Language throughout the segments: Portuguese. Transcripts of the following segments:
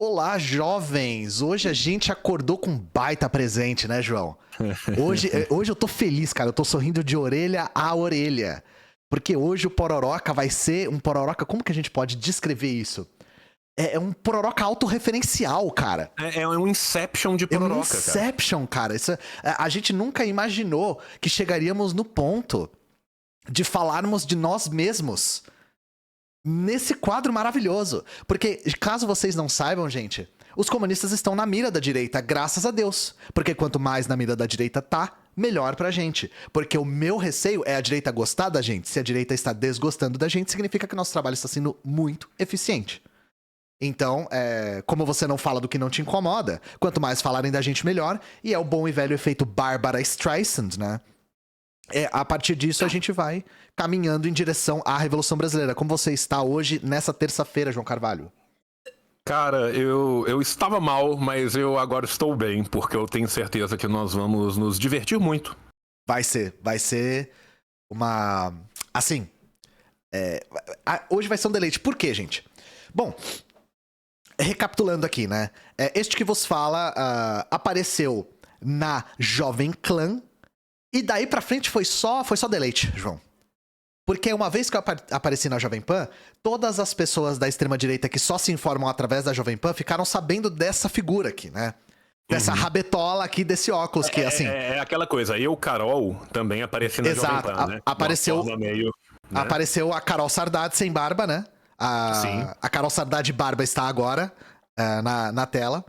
Olá, jovens! Hoje a gente acordou com um baita presente, né, João? Hoje eu tô feliz, cara. Eu tô sorrindo de orelha a orelha. Porque hoje o Pororoca vai ser um Pororoca. Como que a gente pode descrever isso? É um Pororoca autorreferencial, cara. É um Inception de É um Pororoca, cara. Inception, cara. A gente nunca imaginou que chegaríamos no ponto de falarmos de nós mesmos nesse quadro maravilhoso. Porque, caso vocês não saibam, gente, os comunistas estão na mira da direita, graças a Deus. Porque quanto mais na mira da direita tá, melhor pra gente. Porque o meu receio é a direita gostar da gente. Se a direita está desgostando da gente, significa que nosso trabalho está sendo muito eficiente. Então, como você não fala do que não te incomoda, quanto mais falarem da gente, melhor. E é o bom e velho efeito Barbara Streisand, né? A partir disso, a gente vai caminhando em direção à Revolução Brasileira. Como você está hoje, nessa terça-feira, João Carvalho? Cara, eu estava mal, mas eu agora estou bem, porque eu tenho certeza que nós vamos nos divertir muito. Vai ser uma... Assim, hoje vai ser um deleite. Por quê, gente? Bom, recapitulando aqui, né? Este que vos fala apareceu na Jovem Clã. E daí pra frente foi só deleite, João. Porque uma vez que eu apareci na Jovem Pan, todas as pessoas da extrema-direita que só se informam através da Jovem Pan ficaram sabendo dessa figura aqui, né? Dessa rabetola aqui, desse óculos que, assim... É aquela coisa, Carol, também apareci na Exato, Jovem Pan, né? apareceu, meio, né? apareceu a Carol Sardade sem barba, né? Sim. A Carol Sardade barba está agora na tela.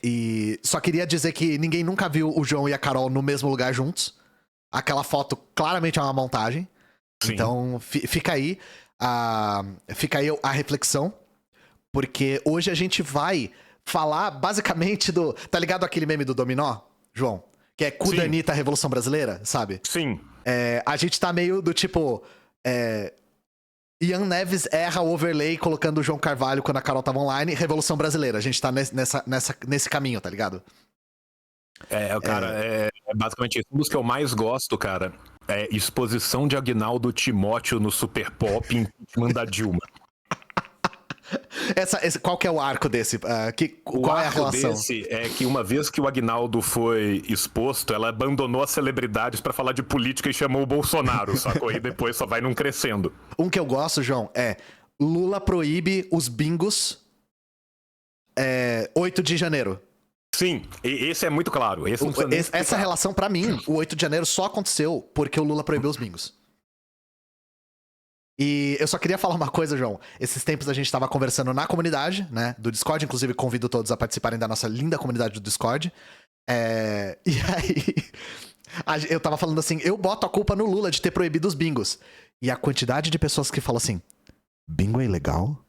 E só queria dizer que ninguém nunca viu o João e a Carol no mesmo lugar juntos. Aquela foto claramente é uma montagem. Sim. Então fica aí a reflexão. Porque hoje a gente vai falar basicamente do... Tá ligado aquele meme do Dominó, João? Que é cu da Anitta, Revolução Brasileira, sabe? Sim. A gente tá meio do tipo... Ian Neves erra o overlay colocando o João Carvalho quando a Carol tava online. Revolução Brasileira. A gente tá nesse caminho, tá ligado? Cara, é basicamente isso. Um dos que eu mais gosto, cara, é exposição de Agnaldo Timóteo no Super Pop em impeachment da Dilma. Qual que é o arco desse? Qual é a relação? Desse é que uma vez que o Agnaldo foi exposto, ela abandonou as celebridades pra falar de política e chamou o Bolsonaro, sacou? E depois só vai num crescendo. Um que eu gosto, João, é Lula proíbe os bingos 8 de janeiro. Sim, esse é muito claro. Essa relação, pra mim, o 8 de janeiro só aconteceu porque o Lula proibiu os bingos. E eu só queria falar uma coisa, João. Esses tempos a gente tava conversando na comunidade, né, do Discord. Inclusive, convido todos a participarem da nossa linda comunidade do Discord. E aí, eu tava falando assim, eu boto a culpa no Lula de ter proibido os bingos. E a quantidade de pessoas que falam assim, bingo é ilegal?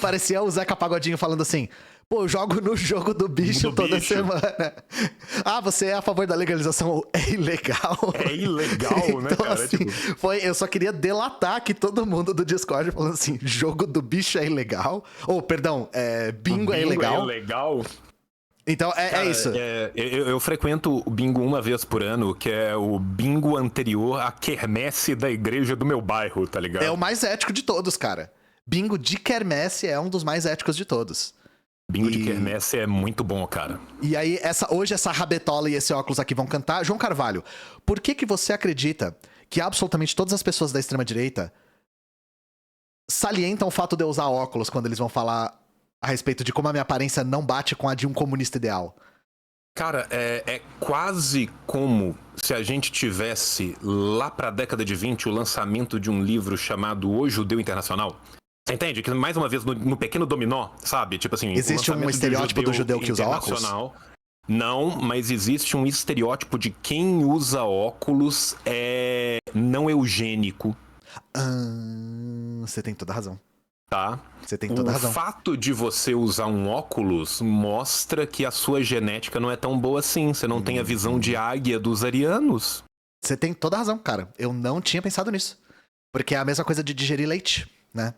Parecia o Zeca Pagodinho falando assim, pô, eu jogo no jogo do bicho toda semana. Ah, você é a favor da legalização? É ilegal. É ilegal, então, né, cara? Assim, eu só queria delatar aqui todo mundo do Discord falando assim, jogo do bicho é ilegal? Ou, perdão, bingo é ilegal? É ilegal? Então, cara, é isso. Eu frequento o bingo uma vez por ano, que é o bingo anterior à quermesse da igreja do meu bairro, tá ligado? É o mais ético de todos, cara. Bingo de quermesse é um dos mais éticos de todos. Bingo de quermesse é muito bom, cara. E aí, hoje essa rabetola e esse óculos aqui vão cantar. João Carvalho, por que você acredita que absolutamente todas as pessoas da extrema-direita salientam o fato de eu usar óculos quando eles vão falar a respeito de como a minha aparência não bate com a de um comunista ideal? Cara, é quase como se a gente tivesse, lá pra década de 20, o lançamento de um livro chamado O Judeu Internacional. Você entende? Que, mais uma vez, no pequeno dominó, sabe? Tipo assim... Existe um estereótipo do judeu que usa óculos? Não, mas existe um estereótipo de quem usa óculos não eugênico. Você tem toda a razão. Tá? Você tem toda a razão. O fato de você usar um óculos mostra que a sua genética não é tão boa assim. Você não tem a visão de águia dos arianos. Você tem toda a razão, cara. Eu não tinha pensado nisso. Porque é a mesma coisa de digerir leite, né?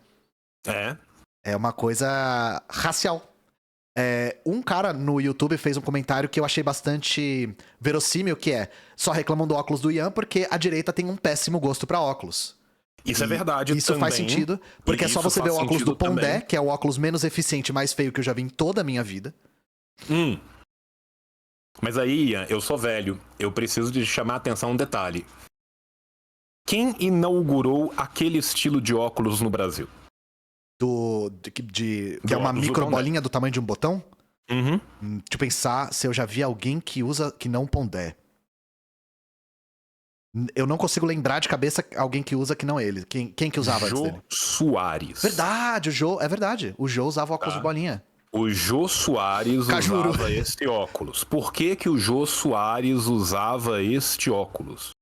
É uma coisa racial. Um cara no YouTube fez um comentário que eu achei bastante verossímil, que só reclamam do óculos do Ian porque a direita tem um péssimo gosto pra óculos. Isso é verdade. Isso faz também. sentido, porque é só Isso você ver o faz óculos do sentido Pondé, também. que é o óculos menos eficiente e mais feio que eu já vi em toda a minha vida. Mas aí, Ian, eu sou velho. Eu preciso de chamar a atenção um detalhe. Quem inaugurou aquele estilo de óculos no Brasil? Que Do é uma óculos do micro Pondé. bolinha do tamanho de um botão? Uhum. Deixa eu pensar se eu já vi alguém que usa que não Pondé. Eu não consigo lembrar de cabeça alguém que usa que não ele. Quem que usava antes Jô dele? Soares. Verdade, o Jô. É verdade. O Jô usava óculos Tá. de bolinha. O Jô Soares Cajuru. usava este óculos. Por que que o Jô Soares usava este óculos?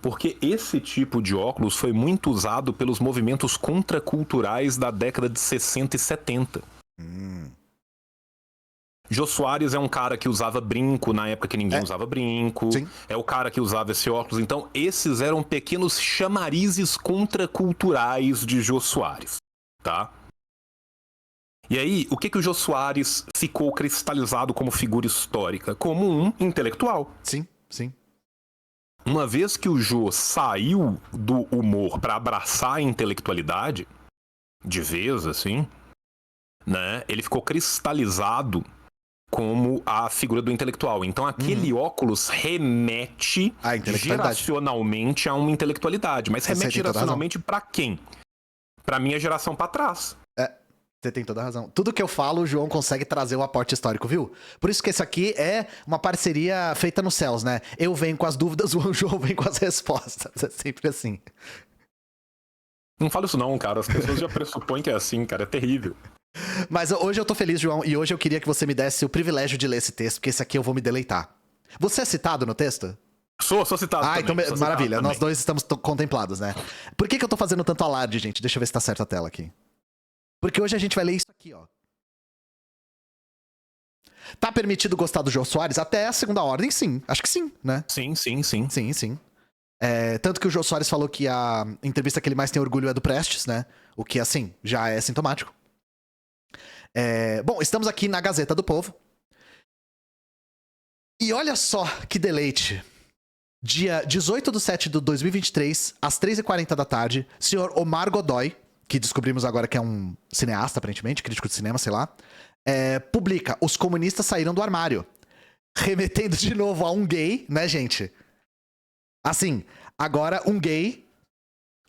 Porque esse tipo de óculos foi muito usado pelos movimentos contraculturais da década de 60 e 70. Jô Soares é um cara que usava brinco na época que ninguém usava brinco. Sim. É o cara que usava esse óculos. Então, esses eram pequenos chamarizes contraculturais de Jô Soares, tá? E aí, o que que o Jô Soares ficou cristalizado como figura histórica? Como um intelectual. Sim, sim. Uma vez que o Jô saiu do humor para abraçar a intelectualidade, de vez, assim, né? Ele ficou cristalizado como a figura do intelectual. Então aquele óculos remete A intelectualidade. geracionalmente a uma intelectualidade. Mas Você remete tem toda a razão. geracionalmente pra quem? Pra minha geração pra trás. Você tem toda a razão. Tudo que eu falo, o João consegue trazer o aporte histórico, viu? Por isso que esse aqui é uma parceria feita nos céus, né? Eu venho com as dúvidas, o João vem com as respostas. É sempre assim. Não fala isso não, cara. As pessoas já pressupõem que é assim, cara. É terrível. Mas hoje eu tô feliz, João, e hoje eu queria que você me desse o privilégio de ler esse texto, porque esse aqui eu vou me deleitar. Você é citado no texto? Sou citado também. Então sou maravilha. citado Nós dois estamos contemplados, né? Por que eu tô fazendo tanto alarde, gente? Deixa eu ver se tá certo a tela aqui. Porque hoje a gente vai ler isso aqui, ó. Tá permitido gostar do Jô Soares até a segunda ordem? Sim. Acho que sim, né? Sim. Sim. Tanto que o Jô Soares falou que a entrevista que ele mais tem orgulho é do Prestes, né? O que, assim, já é sintomático. Bom, estamos aqui na Gazeta do Povo. E olha só que deleite. Dia 18/7 de 2023, às 3h40 da tarde, senhor Omar Godoy, que descobrimos agora que é um cineasta, aparentemente, crítico de cinema, sei lá, publica: os comunistas saíram do armário. Remetendo de novo a um gay, né, gente? Assim, agora um gay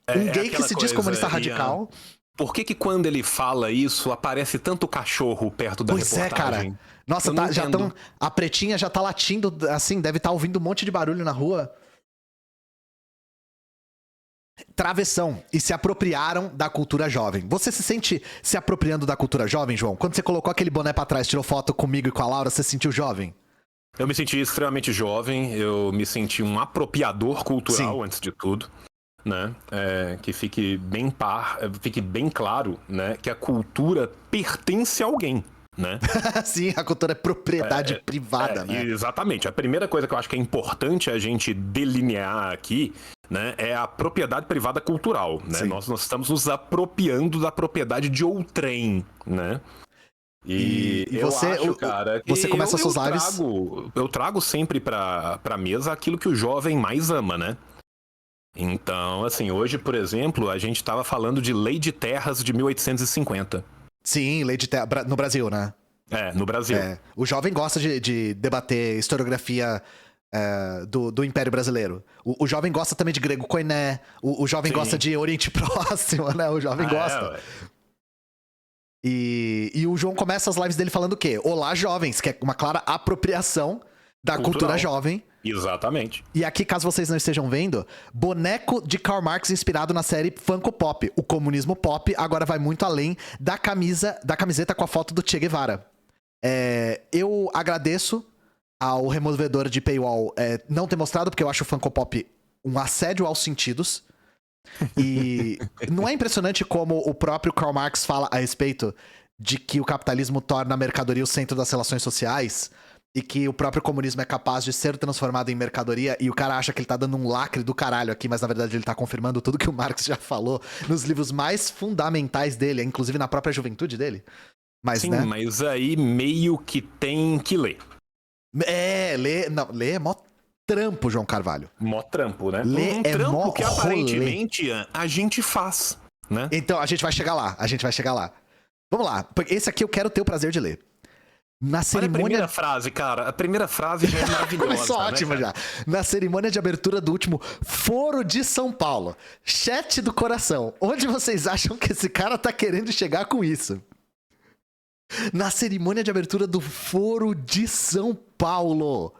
que se diz comunista radical. Por que quando ele fala isso, aparece tanto cachorro perto da reportagem? Cara. Nossa, a pretinha já tá latindo, assim, deve estar ouvindo um monte de barulho na rua. Travessão. E se apropriaram da cultura jovem. Você se sente se apropriando da cultura jovem, João? Quando você colocou aquele boné pra trás, tirou foto comigo e com a Laura, você se sentiu jovem? Eu me senti extremamente jovem, eu me senti um apropriador cultural, antes de tudo, né? Que fique bem claro, né? Que a cultura pertence a alguém, né? Sim, a cultura é propriedade privada, né? Exatamente. A primeira coisa que eu acho que é importante a gente delinear aqui, né? É a propriedade privada cultural, né? Nós estamos nos apropriando da propriedade de outrem, né? E eu acho, cara, que você começa suas lives... eu trago sempre pra mesa aquilo que o jovem mais ama, né? Então, assim, hoje, por exemplo, a gente tava falando de Lei de Terras de 1850. Sim, Lei de Terra, no Brasil, né? No Brasil. O jovem gosta de debater historiografia do Império Brasileiro. O jovem gosta também de grego koiné, o jovem gosta de Oriente Próximo, né? O jovem gosta. E o João começa as lives dele falando o quê? Olá, jovens, que é uma clara apropriação da cultura jovem. Exatamente. E aqui, caso vocês não estejam vendo, boneco de Karl Marx inspirado na série Funko Pop. O comunismo pop agora vai muito além da camiseta com a foto do Che Guevara. Eu agradeço ao removedor de paywall não ter mostrado, porque eu acho o Funko Pop um assédio aos sentidos. E não é impressionante como o próprio Karl Marx fala a respeito de que o capitalismo torna a mercadoria o centro das relações sociais e que o próprio comunismo é capaz de ser transformado em mercadoria, e o cara acha que ele tá dando um lacre do caralho aqui, mas na verdade ele tá confirmando tudo que o Marx já falou nos livros mais fundamentais dele, inclusive na própria juventude dele. Mas, sim, né? Mas aí meio que tem que ler. Ler é mó trampo, João Carvalho. Mó trampo, né? Lê Um é trampo mó que rolê. aparentemente a gente faz, né? Então, a gente vai chegar lá. Vamos lá. Esse aqui eu quero ter o prazer de ler. Na Olha a cerimônia... primeira frase, cara. A primeira frase já é maravilhosa. Começou ótimo, né, já. Na cerimônia de abertura do último Foro de São Paulo. Chat do coração. Onde vocês acham que esse cara tá querendo chegar com isso? Na cerimônia de abertura do Foro de São Paulo.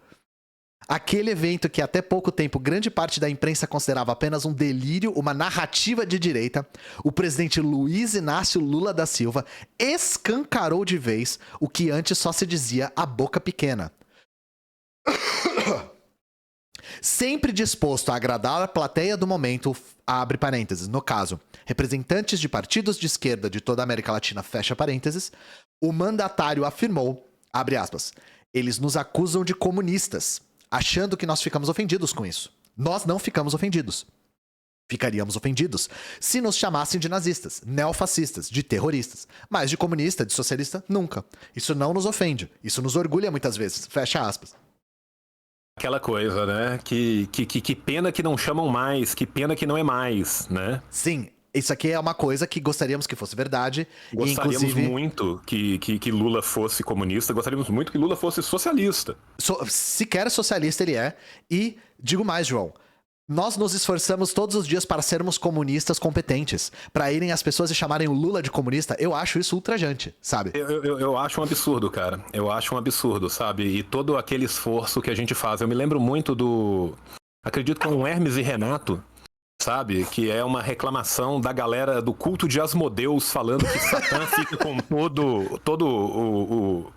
Aquele evento que até pouco tempo grande parte da imprensa considerava apenas um delírio, uma narrativa de direita, o presidente Luiz Inácio Lula da Silva escancarou de vez o que antes só se dizia a boca pequena. Sempre disposto a agradar a plateia do momento, abre parênteses, no caso, representantes de partidos de esquerda de toda a América Latina, fecha parênteses, o mandatário afirmou, abre aspas, eles nos acusam de comunistas, achando que nós ficamos ofendidos com isso. Nós não ficamos ofendidos. Ficaríamos ofendidos se nos chamassem de nazistas, neofascistas, de terroristas. Mas de comunista, de socialista, nunca. Isso não nos ofende. Isso nos orgulha muitas vezes. Fecha aspas. Aquela coisa, né? Que pena que não chamam mais, que pena que não é mais, né? Sim, isso aqui é uma coisa que gostaríamos que fosse verdade. Gostaríamos inclusive, muito que Lula fosse comunista, gostaríamos muito que Lula fosse socialista. Sequer socialista ele é. E digo mais, João. Nós nos esforçamos todos os dias para sermos comunistas competentes. Para irem as pessoas e chamarem o Lula de comunista, eu acho isso ultrajante, sabe? Eu acho um absurdo, cara. Eu acho um absurdo, sabe? E todo aquele esforço que a gente faz. Eu me lembro muito acredito que é um Hermes e Renato, sabe? Que é uma reclamação da galera do culto de Asmodeus falando que Satã fica com todo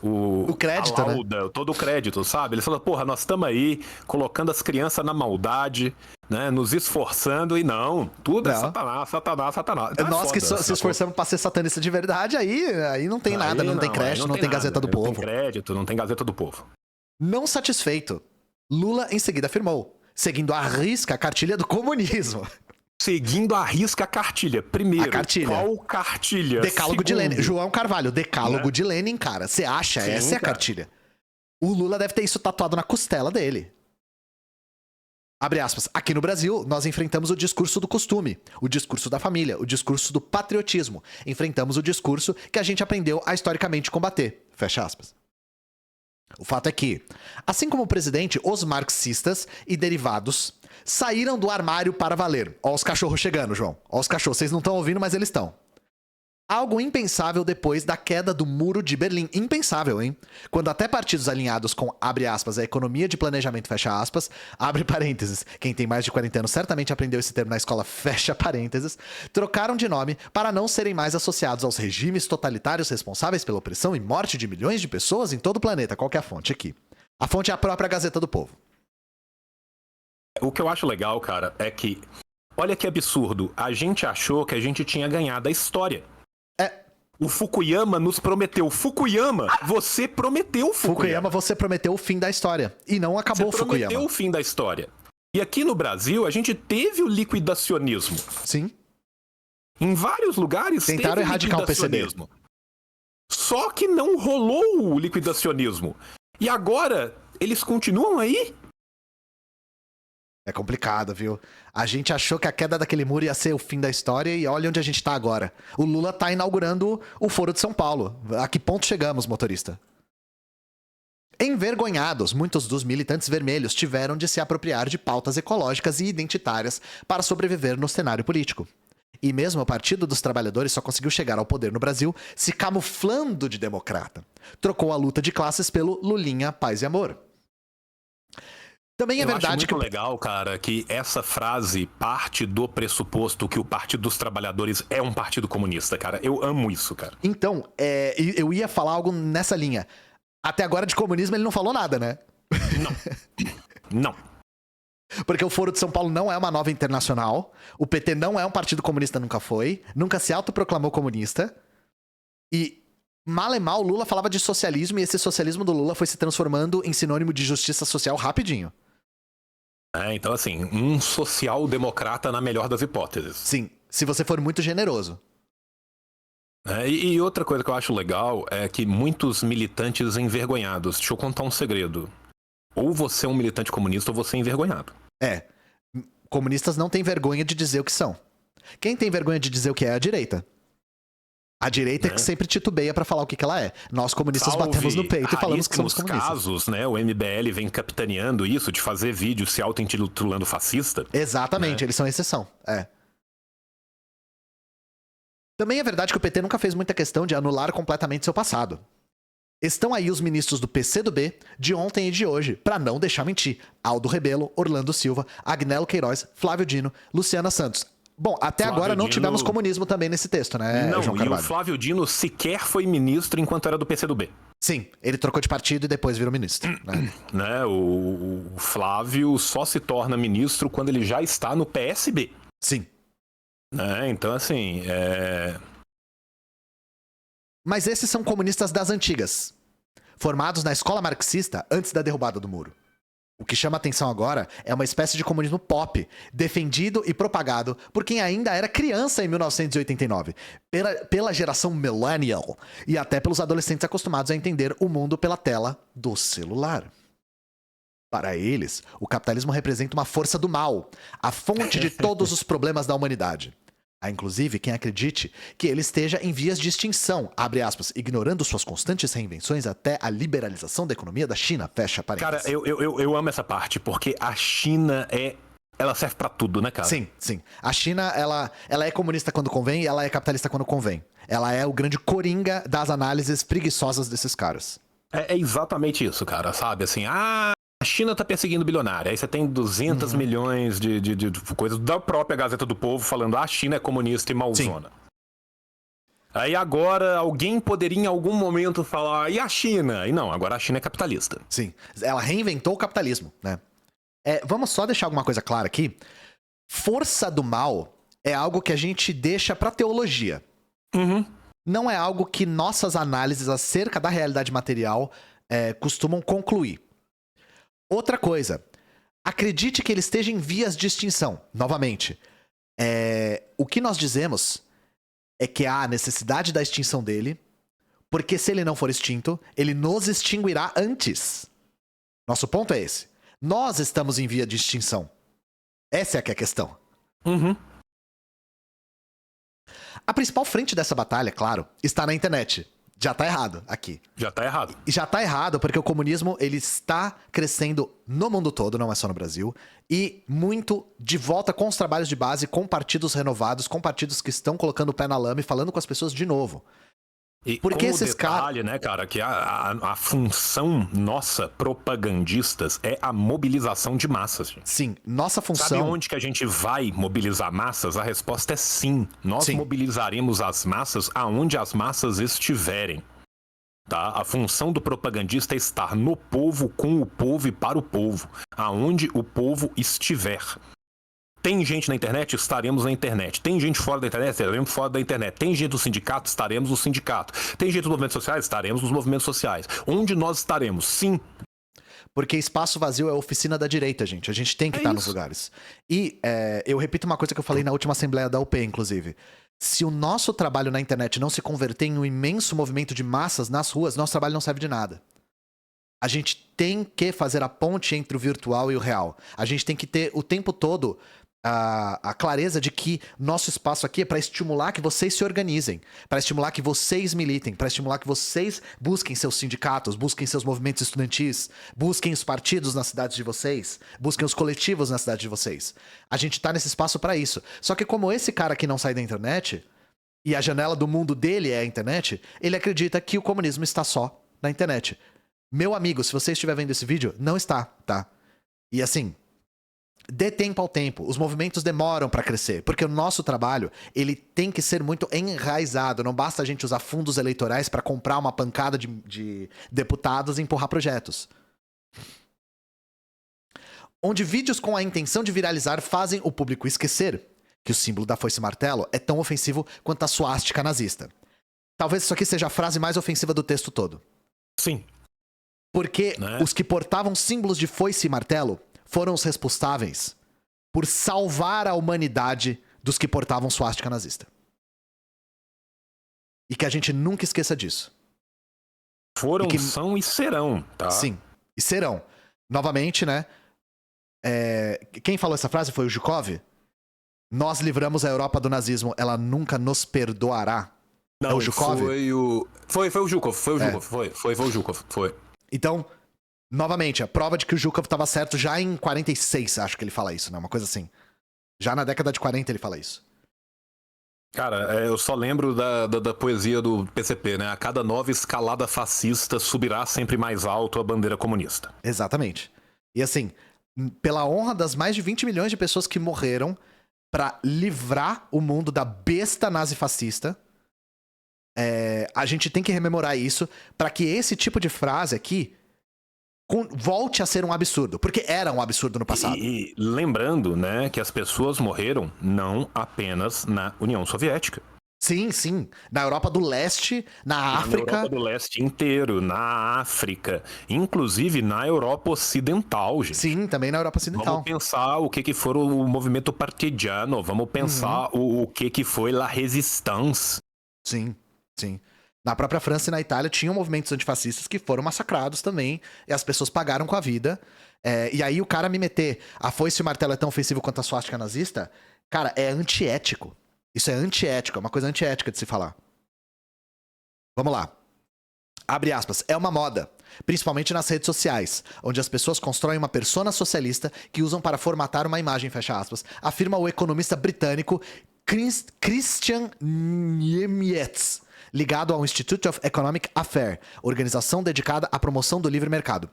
o crédito, lauda, né? todo o crédito, sabe? Eles falam, porra, nós estamos aí colocando as crianças na maldade, né? Nos esforçando e não, tudo é Satanás. Nós foda, que se esforçamos pra ser satanista de verdade, aí não tem nada, não tem crédito, não tem Gazeta do Povo. Não tem crédito, não tem Gazeta do Povo. Não satisfeito, Lula em seguida afirmou, seguindo à risca a cartilha do comunismo. Seguindo à risca a cartilha. Primeiro, a cartilha. Qual cartilha? Decálogo de Lenin. João Carvalho, Decálogo de Lenin, cara. Você acha? Sim, essa é a cartilha. O Lula deve ter isso tatuado na costela dele. Abre aspas. Aqui no Brasil, nós enfrentamos o discurso do costume, o discurso da família, o discurso do patriotismo. Enfrentamos o discurso que a gente aprendeu a historicamente combater. Fecha aspas. O fato é que, assim como o presidente, os marxistas e derivados saíram do armário para valer. Ó os cachorros chegando, João. Ó os cachorros. Vocês não estão ouvindo, mas eles estão. Algo impensável depois da queda do Muro de Berlim. Impensável, hein? Quando até partidos alinhados com, abre aspas, a economia de planejamento, fecha aspas, abre parênteses, quem tem mais de 40 anos certamente aprendeu esse termo na escola, fecha parênteses, trocaram de nome para não serem mais associados aos regimes totalitários responsáveis pela opressão e morte de milhões de pessoas em todo o planeta. Qual que é a fonte aqui? A fonte é a própria Gazeta do Povo. O que eu acho legal, cara, é que, olha que absurdo, a gente achou que a gente tinha ganhado a história. O Fukuyama nos prometeu. Fukuyama, você prometeu Fukuyama, você prometeu o fim da história. E não acabou o Fukuyama. Você prometeu o fim da história. E aqui no Brasil, a gente teve o liquidacionismo. Sim. Em vários lugares tentaram erradicar o PCB. Só que não rolou o liquidacionismo. E agora, eles continuam aí? É complicado, viu? A gente achou que a queda daquele muro ia ser o fim da história e olha onde a gente tá agora. O Lula tá inaugurando o Foro de São Paulo. A que ponto chegamos, motorista? Envergonhados, muitos dos militantes vermelhos tiveram de se apropriar de pautas ecológicas e identitárias para sobreviver no cenário político. E mesmo o Partido dos Trabalhadores só conseguiu chegar ao poder no Brasil se camuflando de democrata. Trocou a luta de classes pelo Lulinha, paz e amor. Também é verdade que... Eu acho muito legal, cara, que essa frase parte do pressuposto que o Partido dos Trabalhadores é um partido comunista, cara. Eu amo isso, cara. Então, eu ia falar algo nessa linha. Até agora de comunismo ele não falou nada, né? Não. Porque o Foro de São Paulo não é uma nova internacional. O PT não é um partido comunista, nunca foi. Nunca se autoproclamou comunista. E... mal e mal, o Lula falava de socialismo e esse socialismo do Lula foi se transformando em sinônimo de justiça social rapidinho. Então assim, um social-democrata na melhor das hipóteses. Sim, se você for muito generoso. E outra coisa que eu acho legal é que muitos militantes envergonhados. Deixa eu contar um segredo. Ou você é um militante comunista ou você é envergonhado. Comunistas não têm vergonha de dizer o que são. Quem tem vergonha de dizer o que é a direita. A direita é que sempre titubeia pra falar o que ela é. Nós comunistas batemos no peito e falamos que somos comunistas. Casos, né? O MBL vem capitaneando isso, de fazer vídeo se auto-intitulando fascista. Exatamente, eles são exceção. Também é verdade que o PT nunca fez muita questão de anular completamente seu passado. Estão aí os ministros do PCdoB de ontem e de hoje, pra não deixar mentir. Aldo Rebelo, Orlando Silva, Agnello Queiroz, Flávio Dino, Luciana Santos. Bom, até Flávio Agora não Dino... tivemos comunismo também nesse texto, né, não, João Carvalho? E o Flávio Dino sequer foi ministro enquanto era do PCdoB. Sim, ele trocou de partido e depois virou ministro. Né? O Flávio só se torna ministro quando ele já está no PSB. Sim. Né? Então, assim, Mas esses são comunistas das antigas, formados na escola marxista antes da derrubada do muro. O que chama atenção agora é uma espécie de comunismo pop, defendido e propagado por quem ainda era criança em 1989, pela geração millennial e até pelos adolescentes acostumados a entender o mundo pela tela do celular. Para eles, o capitalismo representa uma força do mal, a fonte de todos os problemas da humanidade. Há inclusive quem acredite que ele esteja em vias de extinção, abre aspas, ignorando suas constantes reinvenções até a liberalização da economia da China, fecha parênteses. Cara, eu amo essa parte, porque a China ela serve pra tudo, né, cara? Sim, sim. A China, ela é comunista quando convém e ela é capitalista quando convém. Ela é o grande coringa das análises preguiçosas desses caras. É exatamente isso, cara, sabe? Assim, a China tá perseguindo bilionário. Aí você tem 200 milhões de coisas da própria Gazeta do Povo falando a China é comunista e malzona. Sim. Aí agora alguém poderia em algum momento falar, e a China? E não, agora a China é capitalista. Sim, ela reinventou o capitalismo, né? Vamos só deixar alguma coisa clara aqui. Força do mal é algo que a gente deixa pra teologia. Não é algo que nossas análises acerca da realidade material costumam concluir. Outra coisa, acredite que ele esteja em vias de extinção. Novamente, o que nós dizemos é que há necessidade da extinção dele, porque se ele não for extinto, ele nos extinguirá antes. Nosso ponto é esse. Nós estamos em via de extinção. Essa é que é a questão. A principal frente dessa batalha, claro, está na internet. Já tá errado aqui. Já tá errado. E já tá errado porque o comunismo, ele está crescendo no mundo todo, não é só no Brasil. E muito de volta com os trabalhos de base, com partidos renovados, com partidos que estão colocando o pé na lama e falando com as pessoas de novo. E porque esses detalhe, né, cara, que a função nossa, propagandistas, é a mobilização de massas. Gente. Sim, nossa função... Sabe onde que a gente vai mobilizar massas? A resposta é sim. Nós mobilizaremos as massas aonde as massas estiverem. Tá? A função do propagandista é estar no povo, com o povo e para o povo. Aonde o povo estiver. Tem gente na internet? Estaremos na internet. Tem gente fora da internet? Estaremos fora da internet. Tem gente do sindicato? Estaremos no sindicato. Tem gente dos movimentos sociais? Estaremos nos movimentos sociais. Onde nós estaremos? Sim. Porque espaço vazio é a oficina da direita, gente. A gente tem que estar nos lugares. E eu repito uma coisa que eu falei na última assembleia da UP, inclusive. Se o nosso trabalho na internet não se converter em um imenso movimento de massas nas ruas, nosso trabalho não serve de nada. A gente tem que fazer a ponte entre o virtual e o real. A gente tem que ter o tempo todo a clareza de que nosso espaço aqui é para estimular que vocês se organizem, para estimular que vocês militem, para estimular que vocês busquem seus sindicatos, busquem seus movimentos estudantis, busquem os partidos nas cidades de vocês, busquem os coletivos na cidade de vocês. A gente tá nesse espaço para isso. Só que como esse cara aqui não sai da internet, e a janela do mundo dele é a internet, ele acredita que o comunismo está só na internet. Meu amigo, se você estiver vendo esse vídeo, não está, tá? E assim... Dê tempo ao tempo. Os movimentos demoram para crescer, porque o nosso trabalho, ele tem que ser muito enraizado. Não basta a gente usar fundos eleitorais para comprar uma pancada de deputados e empurrar projetos. Onde vídeos com a intenção de viralizar fazem o público esquecer que o símbolo da foice e martelo é tão ofensivo quanto a suástica nazista. Talvez isso aqui seja a frase mais ofensiva do texto todo. Sim. Porque os que portavam símbolos de foice e martelo foram os responsáveis por salvar a humanidade dos que portavam suástica nazista. E que a gente nunca esqueça disso. Foram, são e serão, tá? Sim, e serão. novamente, né? Quem falou essa frase foi o Zhukov? Nós livramos a Europa do nazismo, ela nunca nos perdoará. Não, é o Zhukov? Foi o Zhukov, foi o Zhukov, foi. Então, novamente, a prova de que o Zhukov estava certo já em 46, acho que ele fala isso, né? Uma coisa assim. Já na década de 40 ele fala isso. Cara, eu só lembro da poesia do PCP, né? A cada nova escalada fascista subirá sempre mais alto a bandeira comunista. Exatamente. E assim, pela honra das mais de 20 milhões de pessoas que morreram pra livrar o mundo da besta nazifascista, a gente tem que rememorar isso pra que esse tipo de frase aqui volte a ser um absurdo. Porque era um absurdo no passado. E lembrando, né, que as pessoas morreram não apenas na União Soviética. Sim, sim. Na Europa do Leste, na África. Na Europa do Leste inteiro, na África, inclusive na Europa Ocidental, gente. Sim, também na Europa Ocidental. Vamos pensar o que foi o movimento partidiano, vamos pensar o que foi la Résistance. Sim, sim. Na própria França e na Itália tinham movimentos antifascistas que foram massacrados também, e as pessoas pagaram com a vida. E aí o cara me meter a foice e o martelo é tão ofensivo quanto a suástica nazista, cara, é antiético. Isso é antiético, é uma coisa antiética de se falar. Vamos lá. Abre aspas. É uma moda, principalmente nas redes sociais, onde as pessoas constroem uma persona socialista que usam para formatar uma imagem, fecha aspas, afirma o economista britânico Christian Niemietz, ligado ao Institute of Economic Affairs, organização dedicada à promoção do livre mercado.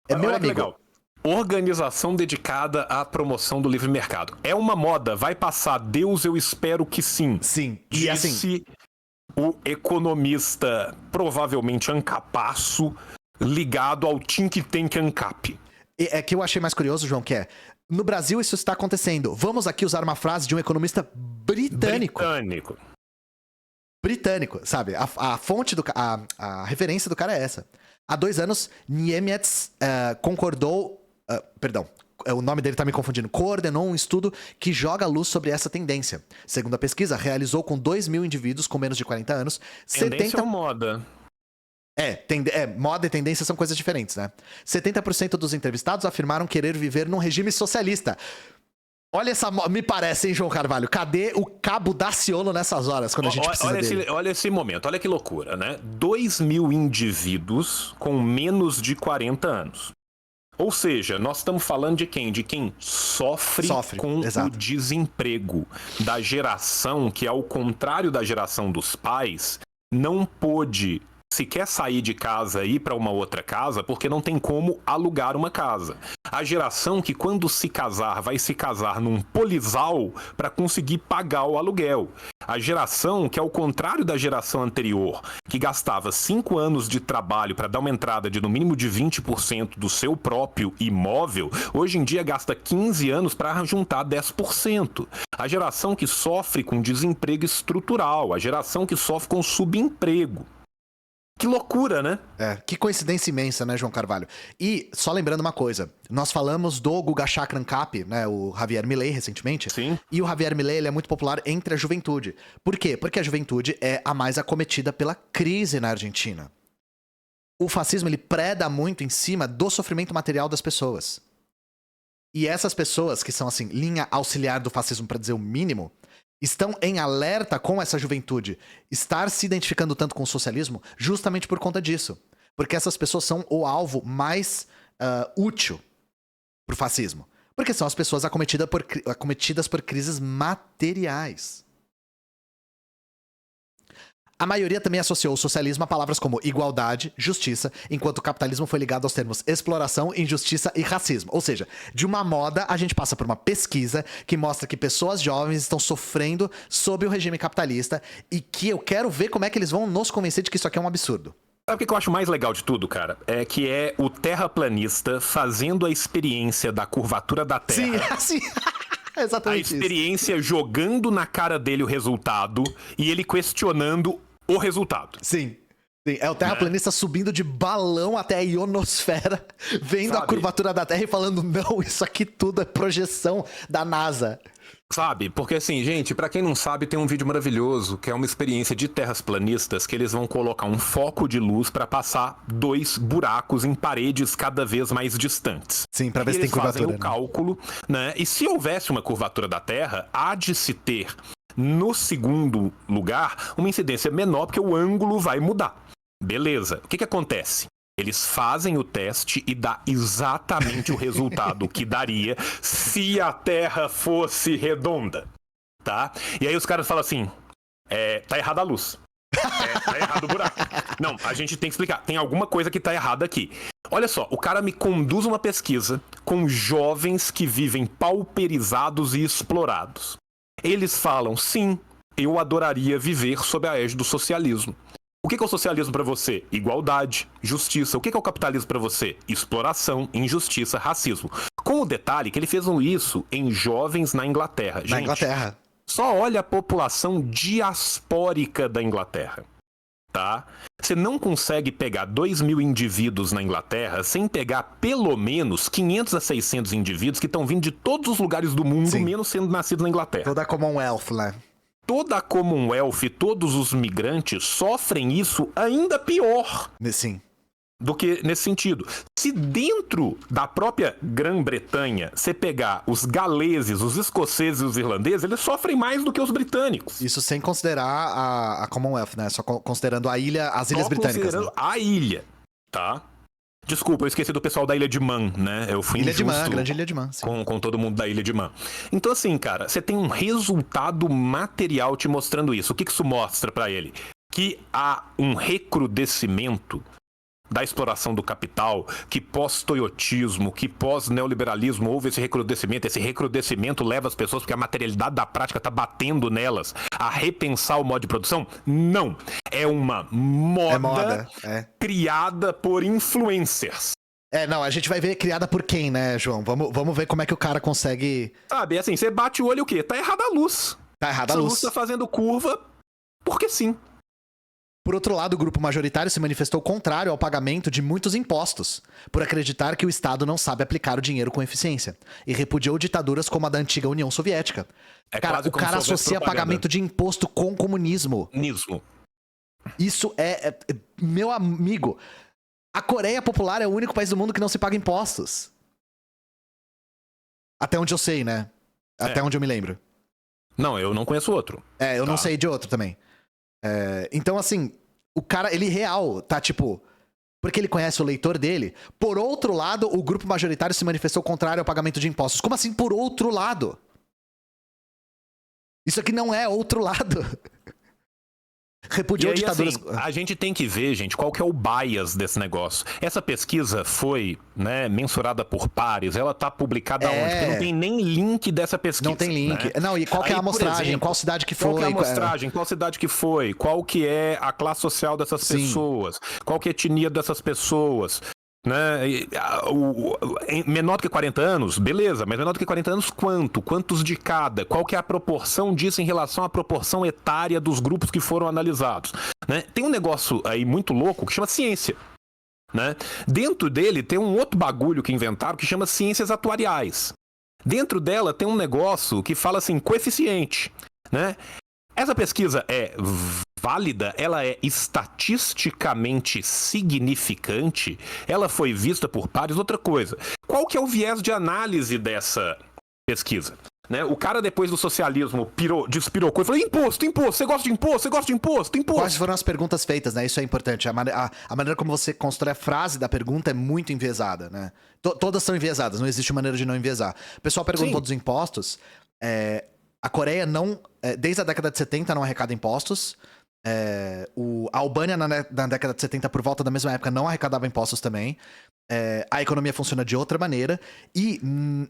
Meu amigo. Legal. Organização dedicada à promoção do livre mercado. É uma moda, vai passar. Deus, eu espero que sim. Sim. E disse assim, o economista, provavelmente ancapaço, ligado ao think tank ANCAP. É que eu achei mais curioso, João, que no Brasil isso está acontecendo. Vamos aqui usar uma frase de um economista britânico. Britânico, sabe? A fonte a referência do cara é essa. Há 2 anos, Niemietz concordou... perdão, o nome dele tá me confundindo. Coordenou um estudo que joga luz sobre essa tendência. Segundo a pesquisa, realizou com 2.000 indivíduos com menos de 40 anos... Tendência ou moda? Moda e tendência são coisas diferentes, né? 70% dos entrevistados afirmaram querer viver num regime socialista. Olha essa... Me parece, hein, João Carvalho? Cadê o cabo Daciolo nessas horas, quando a gente precisa dele? Olha esse momento, olha que loucura, né? 2.000 indivíduos com menos de 40 anos. Ou seja, nós estamos falando de quem? De quem sofre com exato. o desemprego. Da geração que, ao contrário da geração dos pais, não pôde sequer sair de casa e ir para uma outra casa porque não tem como alugar uma casa. A geração que, quando se casar, vai se casar num polisal para conseguir pagar o aluguel. A geração que, ao contrário da geração anterior, que gastava 5 anos de trabalho para dar uma entrada de no mínimo de 20% do seu próprio imóvel, hoje em dia gasta 15 anos para juntar 10%. A geração que sofre com desemprego estrutural, a geração que sofre com subemprego. Que loucura, né? Que coincidência imensa, né, João Carvalho? E, só lembrando uma coisa, nós falamos do Guga Chakra ANCAP, né, o Javier Milei, recentemente. Sim. E o Javier Milei, ele é muito popular entre a juventude. Por quê? Porque a juventude é a mais acometida pela crise na Argentina. O fascismo, ele preda muito em cima do sofrimento material das pessoas. E essas pessoas, que são, assim, linha auxiliar do fascismo, para dizer o mínimo, estão em alerta com essa juventude estar se identificando tanto com o socialismo justamente por conta disso. Porque essas pessoas são o alvo mais útil pro fascismo. Porque são as pessoas acometidas por crises materiais. A maioria também associou o socialismo a palavras como igualdade, justiça, enquanto o capitalismo foi ligado aos termos exploração, injustiça e racismo. Ou seja, de uma moda, a gente passa por uma pesquisa que mostra que pessoas jovens estão sofrendo sob o regime capitalista e que eu quero ver como é que eles vão nos convencer de que isso aqui é um absurdo. Sabe o que eu acho mais legal de tudo, cara? É que é o terraplanista fazendo a experiência da curvatura da Terra. Sim, assim... Exatamente. A experiência isso. Jogando na cara dele o resultado e ele questionando o resultado. Sim. É o terraplanista subindo de balão até a ionosfera, vendo a curvatura da Terra e falando, não, isso aqui tudo é projeção da NASA. Sabe? Porque assim, gente, pra quem não sabe, tem um vídeo maravilhoso que é uma experiência de terras planistas que eles vão colocar um foco de luz pra passar 2 buracos em paredes cada vez mais distantes. Sim, pra ver se tem Eles fazem curvatura. o cálculo, né? E se houvesse uma curvatura da Terra, há de se ter no segundo lugar uma incidência menor porque o ângulo vai mudar. Beleza. O que acontece? Eles fazem o teste e dá exatamente o resultado que daria se a Terra fosse redonda, tá? E aí os caras falam assim, tá errada a luz. Tá errado o buraco. Não, a gente tem que explicar. Tem alguma coisa que tá errada aqui. Olha só, o cara me conduz uma pesquisa com jovens que vivem pauperizados e explorados. Eles falam, sim, eu adoraria viver sob a égide do socialismo. O que é o socialismo pra você? Igualdade, justiça. O que é o capitalismo pra você? Exploração, injustiça, racismo. Com o detalhe que ele fez isso em jovens na Inglaterra. Na Gente, Inglaterra. só olha a população diaspórica da Inglaterra, tá? Você não consegue pegar 2.000 indivíduos na Inglaterra sem pegar pelo menos 500 a 600 indivíduos que estão vindo de todos os lugares do mundo, Sim. menos sendo nascidos na Inglaterra. Toda a Commonwealth, né? Toda a Commonwealth e todos os migrantes sofrem isso ainda pior Sim. do que nesse sentido. Se dentro da própria Grã-Bretanha você pegar os galeses, os escoceses e os irlandeses, eles sofrem mais do que os britânicos. Isso sem considerar a Commonwealth, né? Só considerando as ilhas Só britânicas. considerando Né? a ilha, tá? Desculpa, eu esqueci do pessoal da Ilha de Man, né? Eu fui Ilha de injusto Man, grande Ilha de Man. Sim. com todo mundo da Ilha de Man. Então assim, cara, você tem um resultado material te mostrando isso. O que isso mostra pra ele? Que há um recrudescimento da exploração do capital, que pós-toyotismo, que pós-neoliberalismo houve esse recrudescimento leva as pessoas, porque a materialidade da prática tá batendo nelas, a repensar o modo de produção? Não. É uma moda, criada por influencers. Não, a gente vai ver criada por quem, né, João? Vamos ver como é que o cara consegue... Sabe, assim, você bate o olho e o quê? Tá errada a luz. Tá errada a luz. Essa luz tá fazendo curva porque sim. Por outro lado, o grupo majoritário se manifestou contrário ao pagamento de muitos impostos, por acreditar que o Estado não sabe aplicar o dinheiro com eficiência, e repudiou ditaduras como a da antiga União Soviética. Cara, o cara associa pagamento de imposto com comunismo. Isso meu amigo, a Coreia Popular é o único país do mundo que não se paga impostos. Até onde eu sei, né? Até onde eu me lembro. Não, eu não conheço outro. Eu não sei de outro também. Então, assim, o cara, ele real, tá tipo... Porque ele conhece o leitor dele. Por outro lado, o grupo majoritário se manifestou contrário ao pagamento de impostos. Como assim, por outro lado? Isso aqui não é outro lado. Repudiou ditaduras... Assim, a gente tem que ver, gente, qual que é o bias desse negócio. Essa pesquisa foi, né, mensurada por pares, ela tá publicada onde? Porque não tem nem link dessa pesquisa. Não tem link. Né? Não, e qual que é a amostragem? Qual cidade que foi? Qual que é a amostragem? Qual cidade que foi? Qual que é a classe social dessas pessoas? Qual que é a etnia dessas pessoas? Né? Menor do que 40 anos, beleza, mas menor do que 40 anos quanto? Quantos de cada? Qual que é a proporção disso em relação à proporção etária dos grupos que foram analisados? Né? Tem um negócio aí muito louco que chama ciência. Né? Dentro dele tem um outro bagulho que inventaram que chama ciências atuariais. Dentro dela tem um negócio que fala assim, coeficiente. Né? Essa pesquisa é válida, ela é estatisticamente significante, ela foi vista por pares. Outra coisa, qual que é o viés de análise dessa pesquisa? Né? O cara, depois do socialismo, despirocou e falou, imposto, você gosta de imposto, imposto. Quais foram as perguntas feitas, né? Isso é importante. A maneira como você constrói a frase da pergunta é muito enviesada, né? Todas são enviesadas, não existe maneira de não enviesar. O pessoal perguntou dos impostos, a Coreia não, desde a década de 70 não arrecada impostos. A Albânia na década de 70, por volta da mesma época, não arrecadava impostos também. A economia funciona de outra maneira. E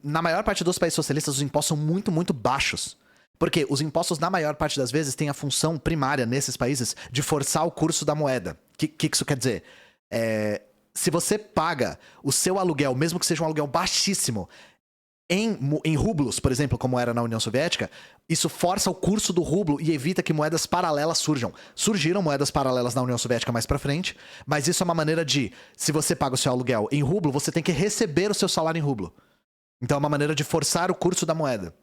na maior parte dos países socialistas, os impostos são muito, muito baixos. Porque os impostos, na maior parte das vezes, têm a função primária nesses países de forçar o curso da moeda. O que isso quer dizer? Se você paga o seu aluguel, mesmo que seja um aluguel baixíssimo, em rublos, por exemplo, como era na União Soviética, isso força o curso do rublo e evita que moedas paralelas surjam. Surgiram moedas paralelas na União Soviética mais pra frente, mas isso é uma maneira de, se você paga o seu aluguel em rublo, você tem que receber o seu salário em rublo. Então é uma maneira de forçar o curso da moeda.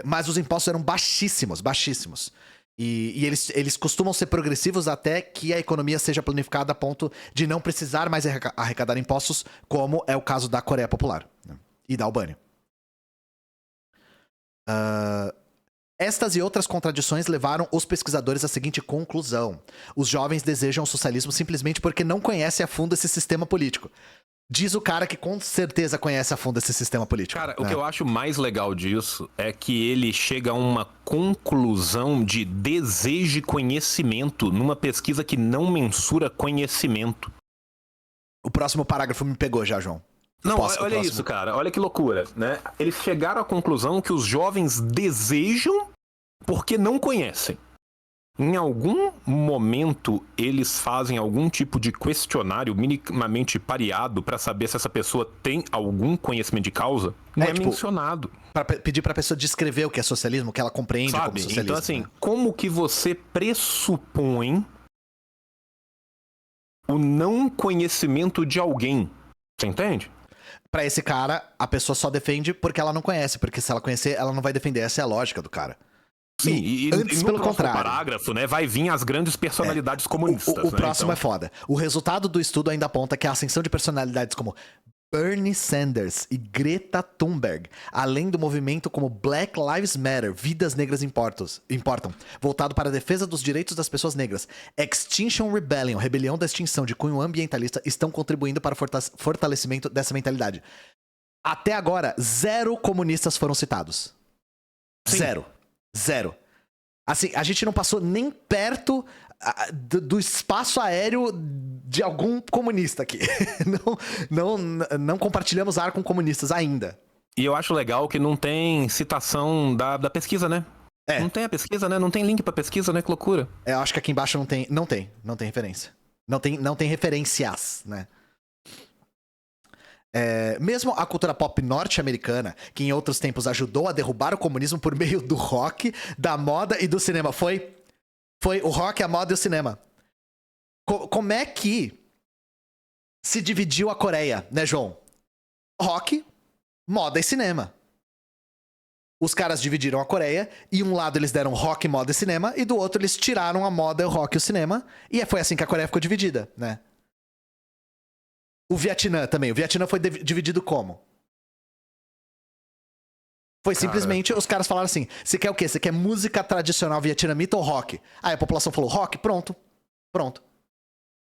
Mas os impostos eram baixíssimos, baixíssimos. E eles costumam ser progressivos até que a economia seja planificada a ponto de não precisar mais arrecadar impostos, como é o caso da Coreia Popular, né? E da Albânia. Estas e outras contradições levaram os pesquisadores à seguinte conclusão: os jovens desejam o socialismo simplesmente porque não conhecem a fundo esse sistema político. Diz o cara que com certeza conhece a fundo esse sistema político. Cara, né? O que eu acho mais legal disso é que ele chega a uma conclusão de desejo e conhecimento numa pesquisa que não mensura conhecimento. O próximo parágrafo me pegou já, João. Não, olha isso, cara. Olha que loucura, né? Eles chegaram à conclusão que os jovens desejam porque não conhecem. Em algum momento, eles fazem algum tipo de questionário minimamente pareado pra saber se essa pessoa tem algum conhecimento de causa? Não é mencionado. Pra pedir pra pessoa descrever o que é socialismo, o que ela compreende como socialismo. Então, assim, né? como que você pressupõe o não conhecimento de alguém? Você entende? Pra esse cara, a pessoa só defende porque ela não conhece. Porque se ela conhecer, ela não vai defender. Essa é a lógica do cara. Sim, e antes, no pelo próximo contrário, parágrafo, né, vai vir as grandes personalidades comunistas. O né? próximo então... é foda. O resultado do estudo ainda aponta que a ascensão de personalidades como Bernie Sanders e Greta Thunberg, além do movimento como Black Lives Matter, Vidas Negras Importam, voltado para a defesa dos direitos das pessoas negras, Extinction Rebellion, Rebelião da Extinção de cunho ambientalista, estão contribuindo para o fortalecimento dessa mentalidade. Até agora, 0 comunistas foram citados. Sim. Zero. Assim, a gente não passou nem perto do espaço aéreo de algum comunista aqui. Não compartilhamos ar com comunistas ainda. E eu acho legal que não tem citação da pesquisa, né? Não tem a pesquisa, né? Não tem link pra pesquisa, né? Que loucura. Eu acho que aqui embaixo não tem referência. Não tem referências, né? Mesmo a cultura pop norte-americana, que em outros tempos ajudou a derrubar o comunismo por meio do rock, da moda e do cinema. Foi o rock, a moda e o cinema. Como é que se dividiu a Coreia, né, João? Rock, moda e cinema. Os caras dividiram a Coreia e um lado eles deram rock, moda e cinema e do outro eles tiraram a moda, o rock e o cinema. E foi assim que a Coreia ficou dividida, né? O Vietnã também. O Vietnã foi dividido como? Foi simplesmente os caras falaram assim: você quer o quê? Você quer música tradicional vietnamita ou rock? Aí a população falou: rock, pronto.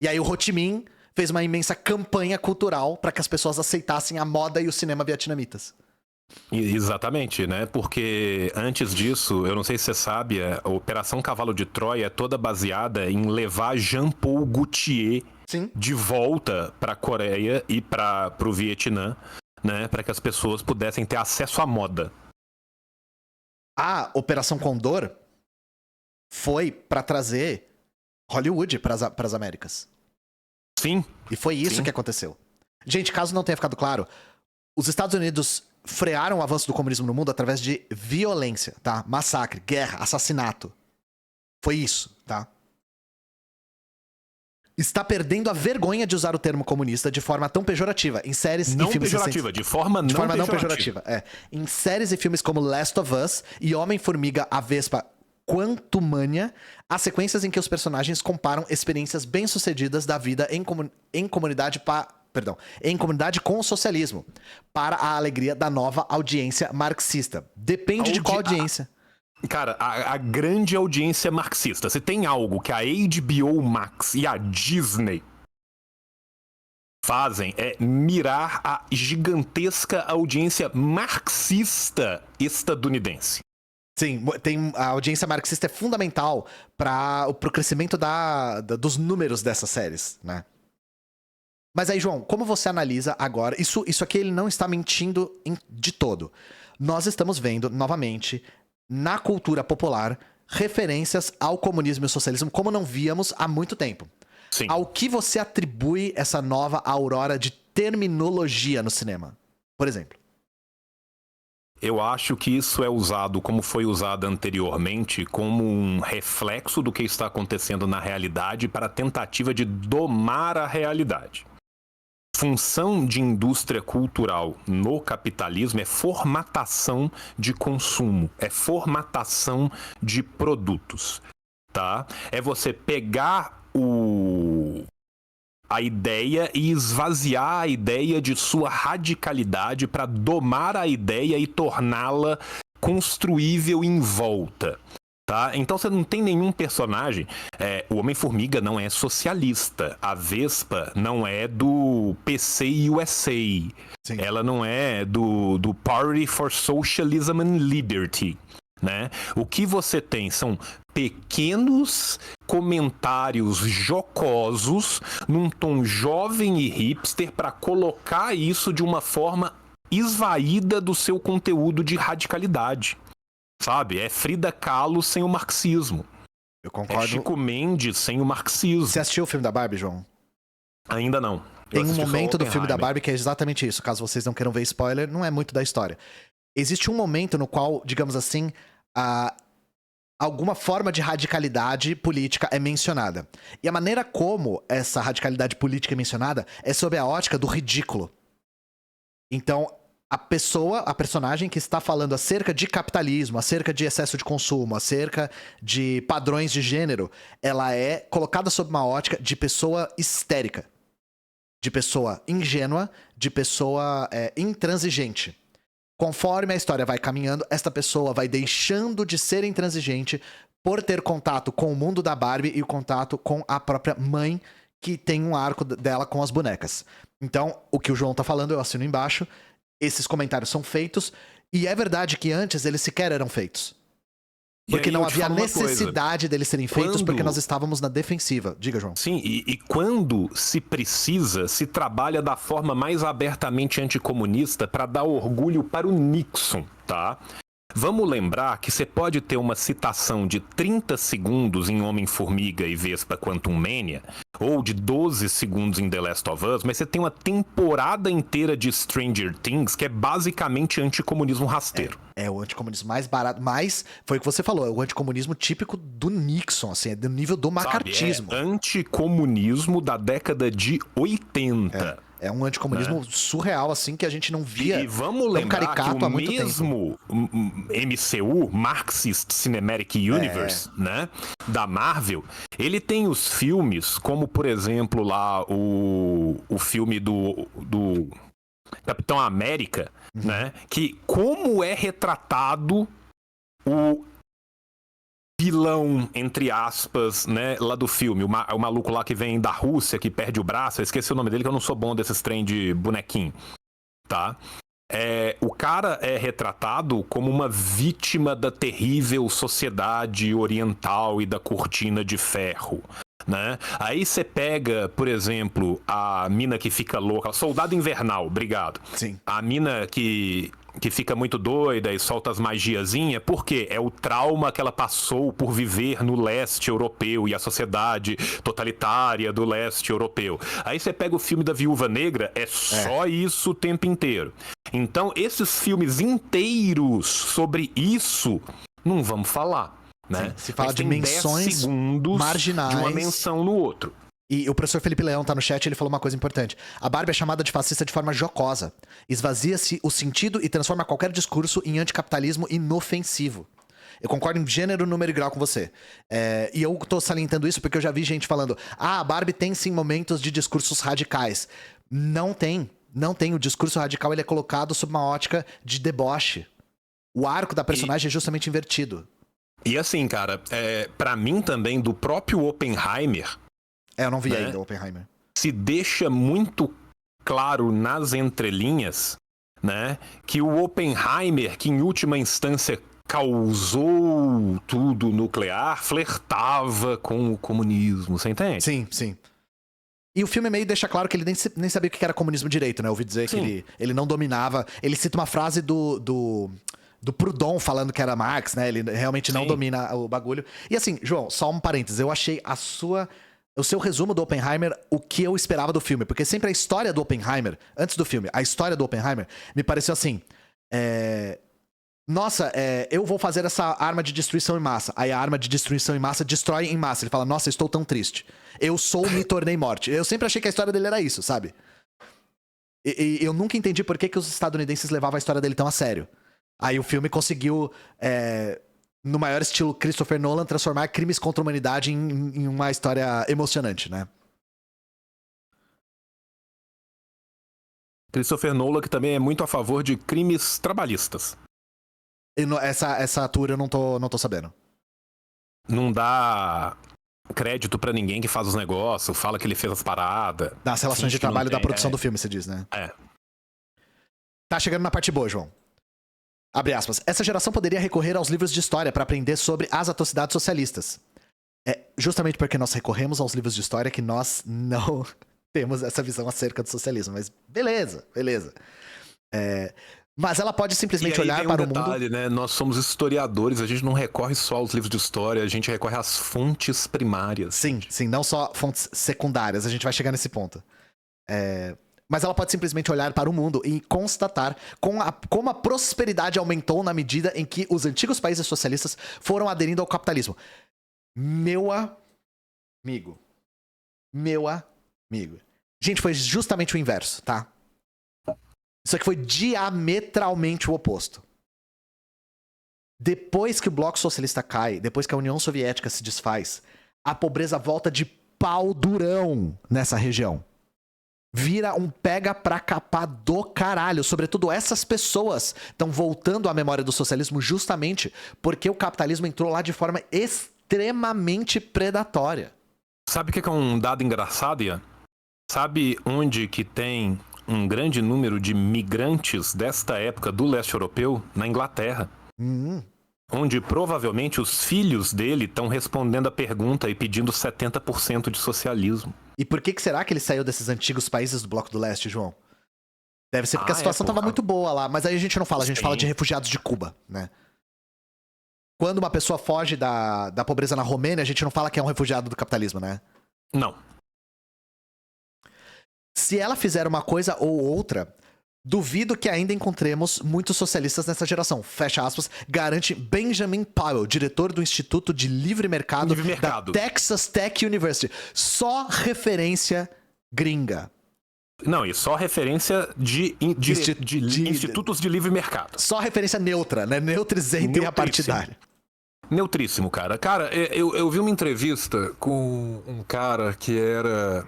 E aí o Ho Chi Minh fez uma imensa campanha cultural para que as pessoas aceitassem a moda e o cinema vietnamitas. Exatamente, né? Porque antes disso, eu não sei se você sabe, a Operação Cavalo de Troia é toda baseada em levar Jean-Paul Gaultier de volta pra Coreia e pro Vietnã, né? Para que as pessoas pudessem ter acesso à moda. A Operação Condor foi pra trazer Hollywood pras Américas. Sim. E foi isso que aconteceu. Gente, caso não tenha ficado claro, os Estados Unidos frearam o avanço do comunismo no mundo através de violência, tá? Massacre, guerra, assassinato. Foi isso, tá? Está perdendo a vergonha de usar o termo comunista de forma tão pejorativa em séries não e filmes pejorativa, recentes. De forma não pejorativa. Em séries e filmes como Last of Us e Homem-Formiga, a Vespa, Quantumania, há sequências em que os personagens comparam experiências bem-sucedidas da vida em comunidade com o socialismo, para a alegria da nova audiência marxista. Depende de qual audiência. Cara, a grande audiência marxista. Se tem algo que a HBO Max e a Disney fazem é mirar a gigantesca audiência marxista estadunidense. Sim, a audiência marxista é fundamental para o crescimento dos números dessas séries, né? Mas aí, João, como você analisa agora... Isso aqui ele não está mentindo de todo. Nós estamos vendo, novamente, na cultura popular, referências ao comunismo e ao socialismo como não víamos há muito tempo. Sim. Ao que você atribui essa nova aurora de terminologia no cinema? Por exemplo. Eu acho que isso é usado, como foi usado anteriormente, como um reflexo do que está acontecendo na realidade para a tentativa de domar a realidade. função de indústria cultural no capitalismo é formatação de consumo, é formatação de produtos, tá? É você pegar a ideia e esvaziar a ideia de sua radicalidade para domar a ideia e torná-la construível em volta. Tá? Então você não tem nenhum personagem. O Homem-Formiga não é socialista. A Vespa não é do PC USA. Sim. Ela não é do Party for Socialism and Liberty. Né? O que você tem são pequenos comentários jocosos num tom jovem e hipster para colocar isso de uma forma esvaída do seu conteúdo de radicalidade. Sabe? É Frida Kahlo sem o marxismo. Eu concordo. É Chico Mendes sem o marxismo. Você assistiu o filme da Barbie, João? Ainda não. Tem um momento do filme da Barbie que é exatamente isso. Caso vocês não queiram ver spoiler, não é muito da história. Existe um momento no qual, digamos assim, alguma forma de radicalidade política é mencionada. E a maneira como essa radicalidade política é mencionada é sob a ótica do ridículo. Então, a personagem que está falando acerca de capitalismo, acerca de excesso de consumo, acerca de padrões de gênero, ela é colocada sob uma ótica de pessoa histérica, de pessoa ingênua, de pessoa intransigente. Conforme a história vai caminhando, esta pessoa vai deixando de ser intransigente por ter contato com o mundo da Barbie e o contato com a própria mãe, que tem um arco dela com as bonecas. Então, o que o João tá falando, eu assino embaixo. Esses comentários são feitos, e é verdade que antes eles sequer eram feitos. Porque não havia necessidade deles serem feitos, porque nós estávamos na defensiva. Diga, João. Sim, e quando se precisa, se trabalha da forma mais abertamente anticomunista para dar orgulho para o Nixon, tá? Vamos lembrar que você pode ter uma citação de 30 segundos em Homem-Formiga e Vespa Quantum Mania, ou de 12 segundos em The Last of Us, mas você tem uma temporada inteira de Stranger Things que é basicamente anticomunismo rasteiro. É o anticomunismo mais barato, mas foi o que você falou, é o anticomunismo típico do Nixon, assim, é do nível do macartismo. É anticomunismo da década de 80. É um anticomunismo surreal, assim, que a gente não via. E vamos lembrar que o mesmo MCU, Marxist Cinematic Universe, né, da Marvel, ele tem os filmes, como, por exemplo, lá o filme do Capitão América, né, que como é retratado o vilão, entre aspas, né, lá do filme, o maluco lá que vem da Rússia, que perde o braço, eu esqueci o nome dele, que eu não sou bom desses trem de bonequinho, tá? O cara é retratado como uma vítima da terrível sociedade oriental e da cortina de ferro, né? Aí você pega, por exemplo, a mina que fica louca, Soldado Invernal, obrigado. Sim. A mina que fica muito doida e solta as magiazinhas, porque é o trauma que ela passou por viver no leste europeu e a sociedade totalitária do leste europeu. Aí você pega o filme da Viúva Negra, é só isso o tempo inteiro. Então, esses filmes inteiros sobre isso, não vamos falar, né? Sim, se fala de menções 10 segundos marginais de uma menção no outro. E o professor Felipe Leão tá no chat, ele falou uma coisa importante. A Barbie é chamada de fascista de forma jocosa. Esvazia-se o sentido e transforma qualquer discurso em anticapitalismo inofensivo. Eu concordo em gênero, número e grau com você. E eu tô salientando isso porque eu já vi gente falando: a Barbie tem sim momentos de discursos radicais. Não tem. Não tem. O discurso radical ele é colocado sob uma ótica de deboche. O arco da personagem é justamente invertido. E assim, cara, pra mim também, do próprio Oppenheimer... eu não vi ainda o Oppenheimer. Se deixa muito claro nas entrelinhas, né, que o Oppenheimer, que em última instância causou tudo nuclear, flertava com o comunismo, você entende? Sim, sim. E o filme meio deixa claro que ele nem sabia o que era comunismo direito, né? Eu ouvi dizer que ele não dominava. Ele cita uma frase do Proudhon falando que era Marx, né? Ele realmente não domina o bagulho. E assim, João, só um parênteses. Eu achei o seu resumo do Oppenheimer o que eu esperava do filme. Porque sempre a história do Oppenheimer, antes do filme, a história do Oppenheimer me pareceu assim... Nossa, eu vou fazer essa arma de destruição em massa. Aí a arma de destruição em massa destrói em massa. Ele fala, nossa, estou tão triste. Me tornei morte. Eu sempre achei que a história dele era isso, sabe? E eu nunca entendi por que os estadunidenses levavam a história dele tão a sério. Aí o filme conseguiu, no maior estilo Christopher Nolan, transformar crimes contra a humanidade em uma história emocionante, né? Christopher Nolan, que também é muito a favor de crimes trabalhistas. Essa tour eu não tô sabendo. Não dá crédito pra ninguém que faz os negócios, fala que ele fez as paradas. Das relações de trabalho da produção do filme, você diz, né? É. Tá chegando na parte boa, João. Abre aspas. Essa geração poderia recorrer aos livros de história para aprender sobre as atrocidades socialistas. É justamente porque nós recorremos aos livros de história que nós não temos essa visão acerca do socialismo. Mas beleza. Mas ela pode simplesmente olhar para o mundo... né? Nós somos historiadores, a gente não recorre só aos livros de história, a gente recorre às fontes primárias. Sim, não só fontes secundárias. A gente vai chegar nesse ponto. Mas ela pode simplesmente olhar para o mundo e constatar como a prosperidade aumentou na medida em que os antigos países socialistas foram aderindo ao capitalismo. Meu amigo. Gente, foi justamente o inverso, tá? Isso aqui foi diametralmente o oposto. Depois que o Bloco Socialista cai, depois que a União Soviética se desfaz, a pobreza volta de pau durão nessa região. Vira um pega pra capar do caralho. Sobretudo essas pessoas estão voltando à memória do socialismo justamente porque o capitalismo entrou lá de forma extremamente predatória. Sabe o que é um dado engraçado, Ian? Sabe onde que tem um grande número de migrantes desta época do leste europeu? Na Inglaterra. Onde provavelmente os filhos dele estão respondendo a pergunta e pedindo 70% de socialismo. E por que será que ele saiu desses antigos países do Bloco do Leste, João? Deve ser porque a situação estava muito boa lá. Mas aí a gente não fala, a gente fala de refugiados de Cuba, né? Quando uma pessoa foge da pobreza na Romênia, a gente não fala que é um refugiado do capitalismo, né? Não. Se ela fizer uma coisa ou outra, duvido que ainda encontremos muitos socialistas nessa geração. Fecha aspas, garante Benjamin Powell, diretor do Instituto de Livre Mercado da Texas Tech University. Só referência gringa. Não, e só referência de institutos de livre mercado. Só referência neutra, né? Neutra isenta e apartidária. Neutríssimo, cara. Cara, eu vi uma entrevista com um cara que era...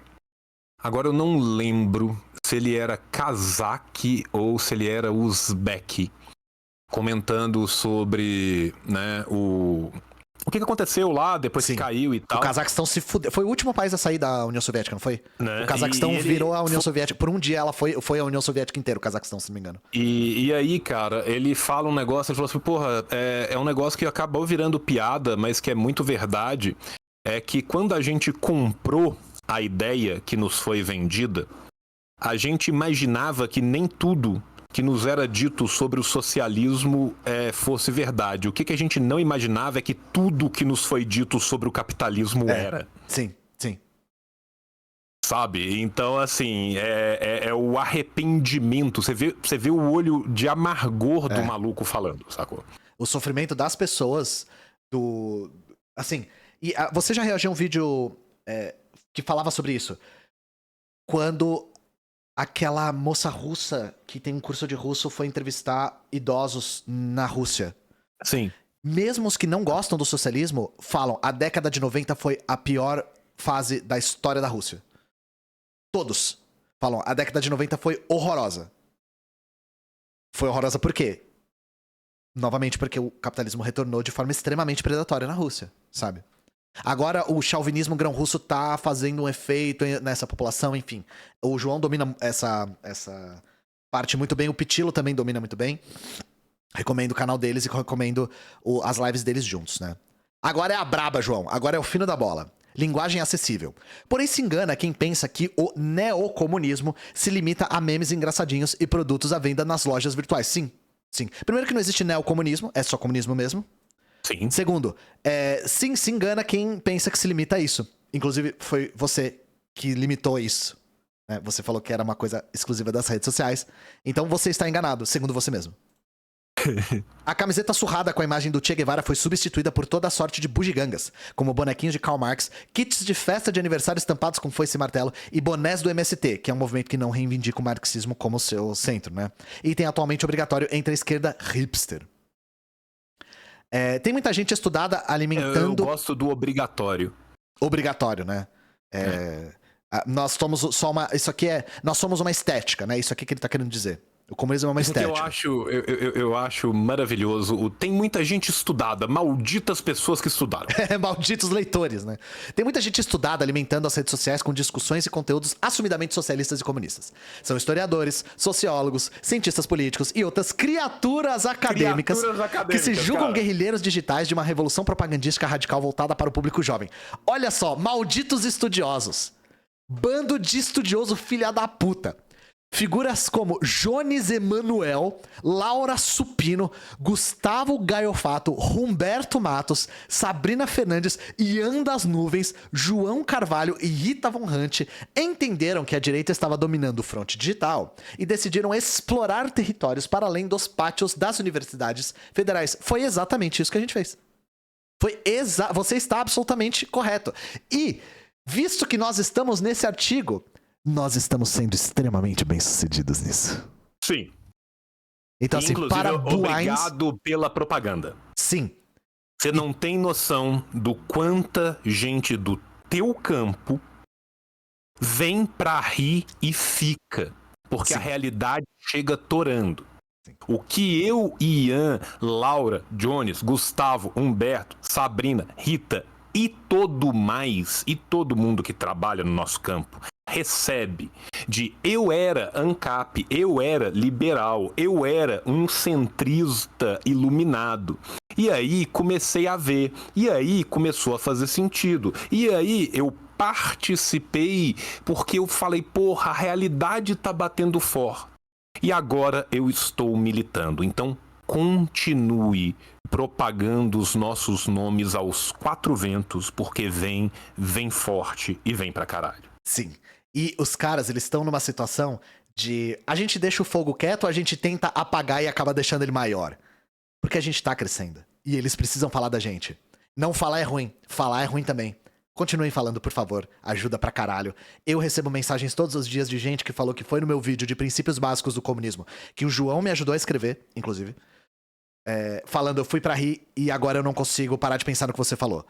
Agora eu não lembro se ele era cazaque ou se ele era uzbek, comentando sobre, né, o que aconteceu lá depois que caiu e tal. O Cazaquistão se fudeu. Foi o último país a sair da União Soviética, não foi? Né? O Cazaquistão virou a União Soviética. Por um dia ela foi a União Soviética inteira, o Cazaquistão, se não me engano. E aí, cara, ele fala um negócio, ele falou assim, porra, é um negócio que acabou virando piada, mas que é muito verdade, é que quando a gente comprou a ideia que nos foi vendida, a gente imaginava que nem tudo que nos era dito sobre o socialismo fosse verdade. O que a gente não imaginava é que tudo que nos foi dito sobre o capitalismo era. Sim. Sabe? Então, assim, é o arrependimento. Você vê o olho de amargor do maluco falando, sacou? O sofrimento das pessoas, assim, e você já reagiu a um vídeo que falava sobre isso? Quando aquela moça russa que tem um curso de russo foi entrevistar idosos na Rússia. Sim. Mesmo os que não gostam do socialismo falam, a década de 90 foi a pior fase da história da Rússia. Todos falam, a década de 90 foi horrorosa. Foi horrorosa por quê? Novamente porque o capitalismo retornou de forma extremamente predatória na Rússia, sabe? Agora o chauvinismo grão-russo tá fazendo um efeito nessa população, enfim. O João domina essa parte muito bem, o Pitilo também domina muito bem. Recomendo o canal deles e recomendo as lives deles juntos, né? Agora é a braba, João. Agora é o fino da bola. Linguagem acessível. Porém se engana quem pensa que o neocomunismo se limita a memes engraçadinhos e produtos à venda nas lojas virtuais. Sim. Primeiro que não existe neocomunismo, é só comunismo mesmo. Sim. Segundo, sim, se engana quem pensa que se limita a isso. Inclusive, foi você que limitou isso. Né? Você falou que era uma coisa exclusiva das redes sociais. Então você está enganado, segundo você mesmo. A camiseta surrada com a imagem do Che Guevara foi substituída por toda a sorte de bugigangas, como bonequinhos de Karl Marx, kits de festa de aniversário estampados com foice e martelo e bonés do MST, que é um movimento que não reivindica o marxismo como seu centro, né? Item atualmente obrigatório entre a esquerda hipster. Tem muita gente estudada alimentando... Eu gosto do obrigatório. Obrigatório, né? Nós somos só uma... Isso aqui nós somos uma estética, né? Isso aqui que ele tá querendo dizer. O comunismo é uma estética. Eu acho maravilhoso. Tem muita gente estudada. Malditas pessoas que estudaram. Malditos leitores, né? Tem muita gente estudada alimentando as redes sociais com discussões e conteúdos assumidamente socialistas e comunistas. São historiadores, sociólogos, cientistas políticos e outras criaturas acadêmicas que se julgam guerrilheiros digitais de uma revolução propagandística radical voltada para o público jovem. Olha só, malditos estudiosos. Bando de estudioso filha da puta. Figuras como Jones Emanuel, Laura Supino, Gustavo Gaiofato, Humberto Matos, Sabrina Fernandes, Ian das Nuvens, João Carvalho e Rita Von Hunt entenderam que a direita estava dominando o fronte digital e decidiram explorar territórios para além dos pátios das universidades federais. Foi exatamente isso que a gente fez. Você está absolutamente correto. E, visto que nós estamos nesse artigo... Nós estamos sendo extremamente bem-sucedidos nisso. Sim. Então, assim, inclusive, parabéns... obrigado pela propaganda. Sim. Você não tem noção do quanta gente do teu campo vem pra rir e fica. Porque Sim. a realidade chega torando. Sim. O que eu, Ian, Laura, Jones, Gustavo, Humberto, Sabrina, Rita e todo mundo que trabalha no nosso campo recebe de eu era ANCAP, eu era liberal, eu era um centrista iluminado. E aí comecei a ver, e aí começou a fazer sentido. E aí eu participei porque eu falei, porra, a realidade tá batendo forte. E agora eu estou militando. Então continue propagando os nossos nomes aos quatro ventos, porque vem forte e vem pra caralho. Sim. E os caras, eles estão numa situação de... A gente deixa o fogo quieto, a gente tenta apagar e acaba deixando ele maior. Porque a gente tá crescendo. E eles precisam falar da gente. Não falar é ruim. Falar é ruim também. Continuem falando, por favor. Ajuda pra caralho. Eu recebo mensagens todos os dias de gente que falou que foi no meu vídeo de princípios básicos do comunismo, que o João me ajudou a escrever, inclusive. Falando, eu fui pra rir e agora eu não consigo parar de pensar no que você falou.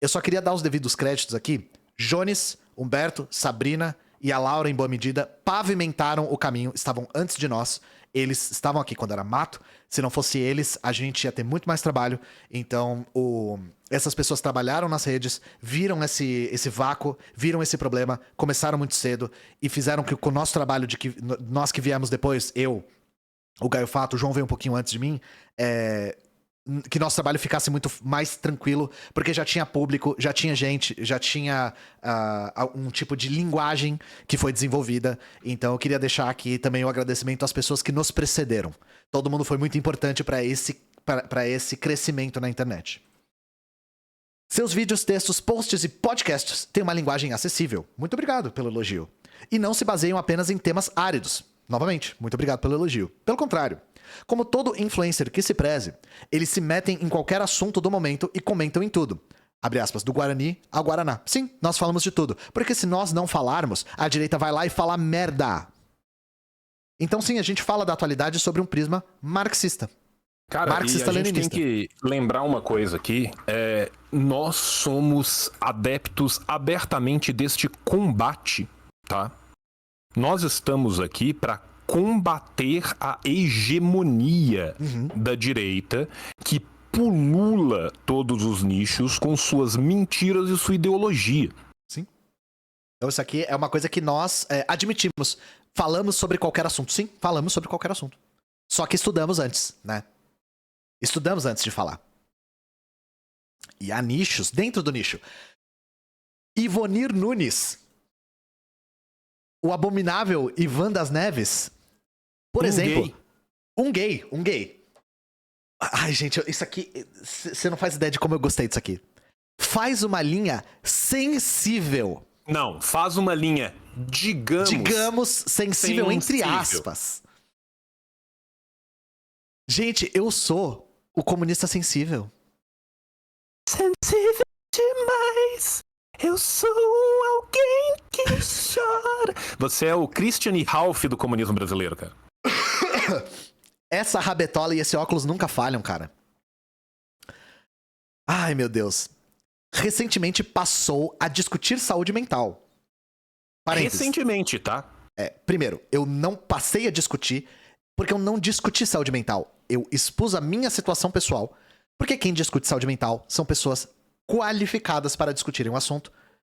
Eu só queria dar os devidos créditos aqui. Jones, Humberto, Sabrina e a Laura, em boa medida, pavimentaram o caminho, estavam antes de nós. Eles estavam aqui quando era mato. Se não fosse eles, a gente ia ter muito mais trabalho. Então, essas pessoas trabalharam nas redes, viram esse vácuo, viram esse problema, começaram muito cedo e fizeram que com o nosso trabalho, nós que viemos depois, eu, o Gaiofato, o João veio um pouquinho antes de mim, que nosso trabalho ficasse muito mais tranquilo, porque já tinha público, já tinha gente, já tinha um tipo de linguagem que foi desenvolvida. Então eu queria deixar aqui também o agradecimento às pessoas que nos precederam. Todo mundo foi muito importante para esse crescimento na internet. Seus vídeos, textos, posts e podcasts têm uma linguagem acessível. Muito obrigado pelo elogio. E não se baseiam apenas em temas áridos. Novamente, muito obrigado pelo elogio. Pelo contrário, como todo influencer que se preze, eles se metem em qualquer assunto do momento e comentam em tudo. Abre aspas, do Guarani ao Guaraná. Sim, nós falamos de tudo. Porque se nós não falarmos, a direita vai lá e fala merda. Então sim, a gente fala da atualidade sobre um prisma marxista. Cara, marxista e a gente leninista. tem que lembrar uma coisa aqui. Nós somos adeptos abertamente deste combate, tá? Nós estamos aqui para combater a hegemonia da direita que pulula todos os nichos com suas mentiras e sua ideologia. Sim. Então isso aqui é uma coisa que nós admitimos. Falamos sobre qualquer assunto. Sim, falamos sobre qualquer assunto. Só que estudamos antes, né? Estudamos antes de falar. E há nichos dentro do nicho. Ivonir Nunes. O abominável Ivan das Neves, por exemplo, um gay. Ai, gente, isso aqui, você não faz ideia de como eu gostei disso aqui. Faz uma linha sensível. Não, faz uma linha, digamos sensível entre aspas. Gente, eu sou o comunista sensível. Sensível demais. Eu sou alguém que chora. Você é o Christian e Ralph do comunismo brasileiro, cara. Essa rabetola e esse óculos nunca falham, cara. Ai, meu Deus. Recentemente passou a discutir saúde mental. Parênteses. Recentemente, tá? Primeiro, eu não passei a discutir porque eu não discuti saúde mental. Eu expus a minha situação pessoal. Porque quem discute saúde mental são pessoas qualificadas para discutirem o assunto.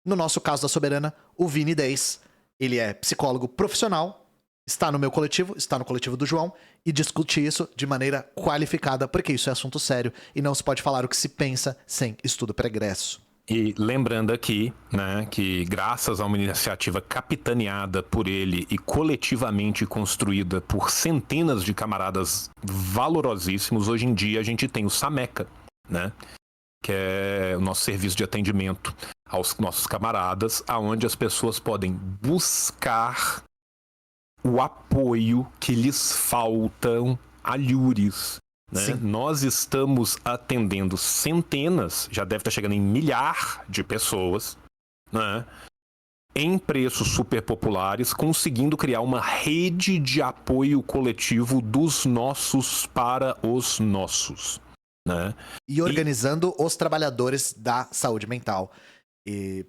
No nosso caso da Soberana, o Vini 10. Ele é psicólogo profissional, está no meu coletivo, está no coletivo do João, e discute isso de maneira qualificada, porque isso é assunto sério e não se pode falar o que se pensa sem estudo pregresso. E lembrando aqui, né, que graças a uma iniciativa capitaneada por ele e coletivamente construída por centenas de camaradas valorosíssimos, hoje em dia a gente tem o Sameca, né, que é o nosso serviço de atendimento aos nossos camaradas, aonde as pessoas podem buscar o apoio que lhes faltam alhures. Né? Nós estamos atendendo centenas, já deve estar chegando em milhar de pessoas, né? Em preços super populares, conseguindo criar uma rede de apoio coletivo dos nossos para os nossos. Né? E organizando os trabalhadores da saúde mental.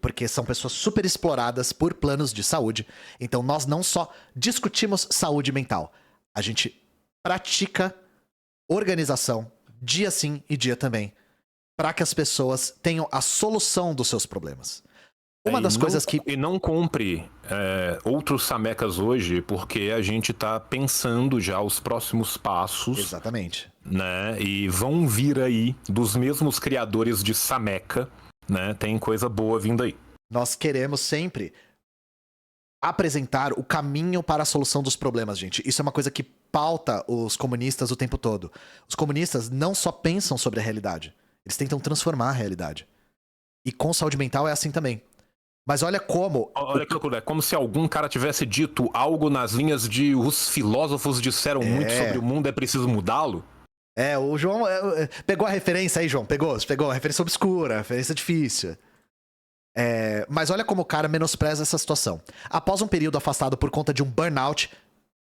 Porque são pessoas super exploradas por planos de saúde. Então nós não só discutimos saúde mental, a gente pratica organização, dia sim e dia também, para que as pessoas tenham a solução dos seus problemas. Uma das coisas que... E não compre outros Samecas hoje, porque a gente tá pensando já os próximos passos. Exatamente. Né? E vão vir aí dos mesmos criadores de Sameca, né? Tem coisa boa vindo aí. Nós queremos sempre apresentar o caminho para a solução dos problemas, gente. Isso é uma coisa que pauta os comunistas o tempo todo. Os comunistas não só pensam sobre a realidade, eles tentam transformar a realidade. E com saúde mental é assim também. Mas olha como... Olha que loucura, é como se algum cara tivesse dito algo nas linhas de os filósofos disseram muito sobre o mundo, é preciso mudá-lo. O João pegou a referência aí, João. Pegou a referência obscura, a referência difícil. Mas olha como o cara menospreza essa situação. Após um período afastado por conta de um burnout...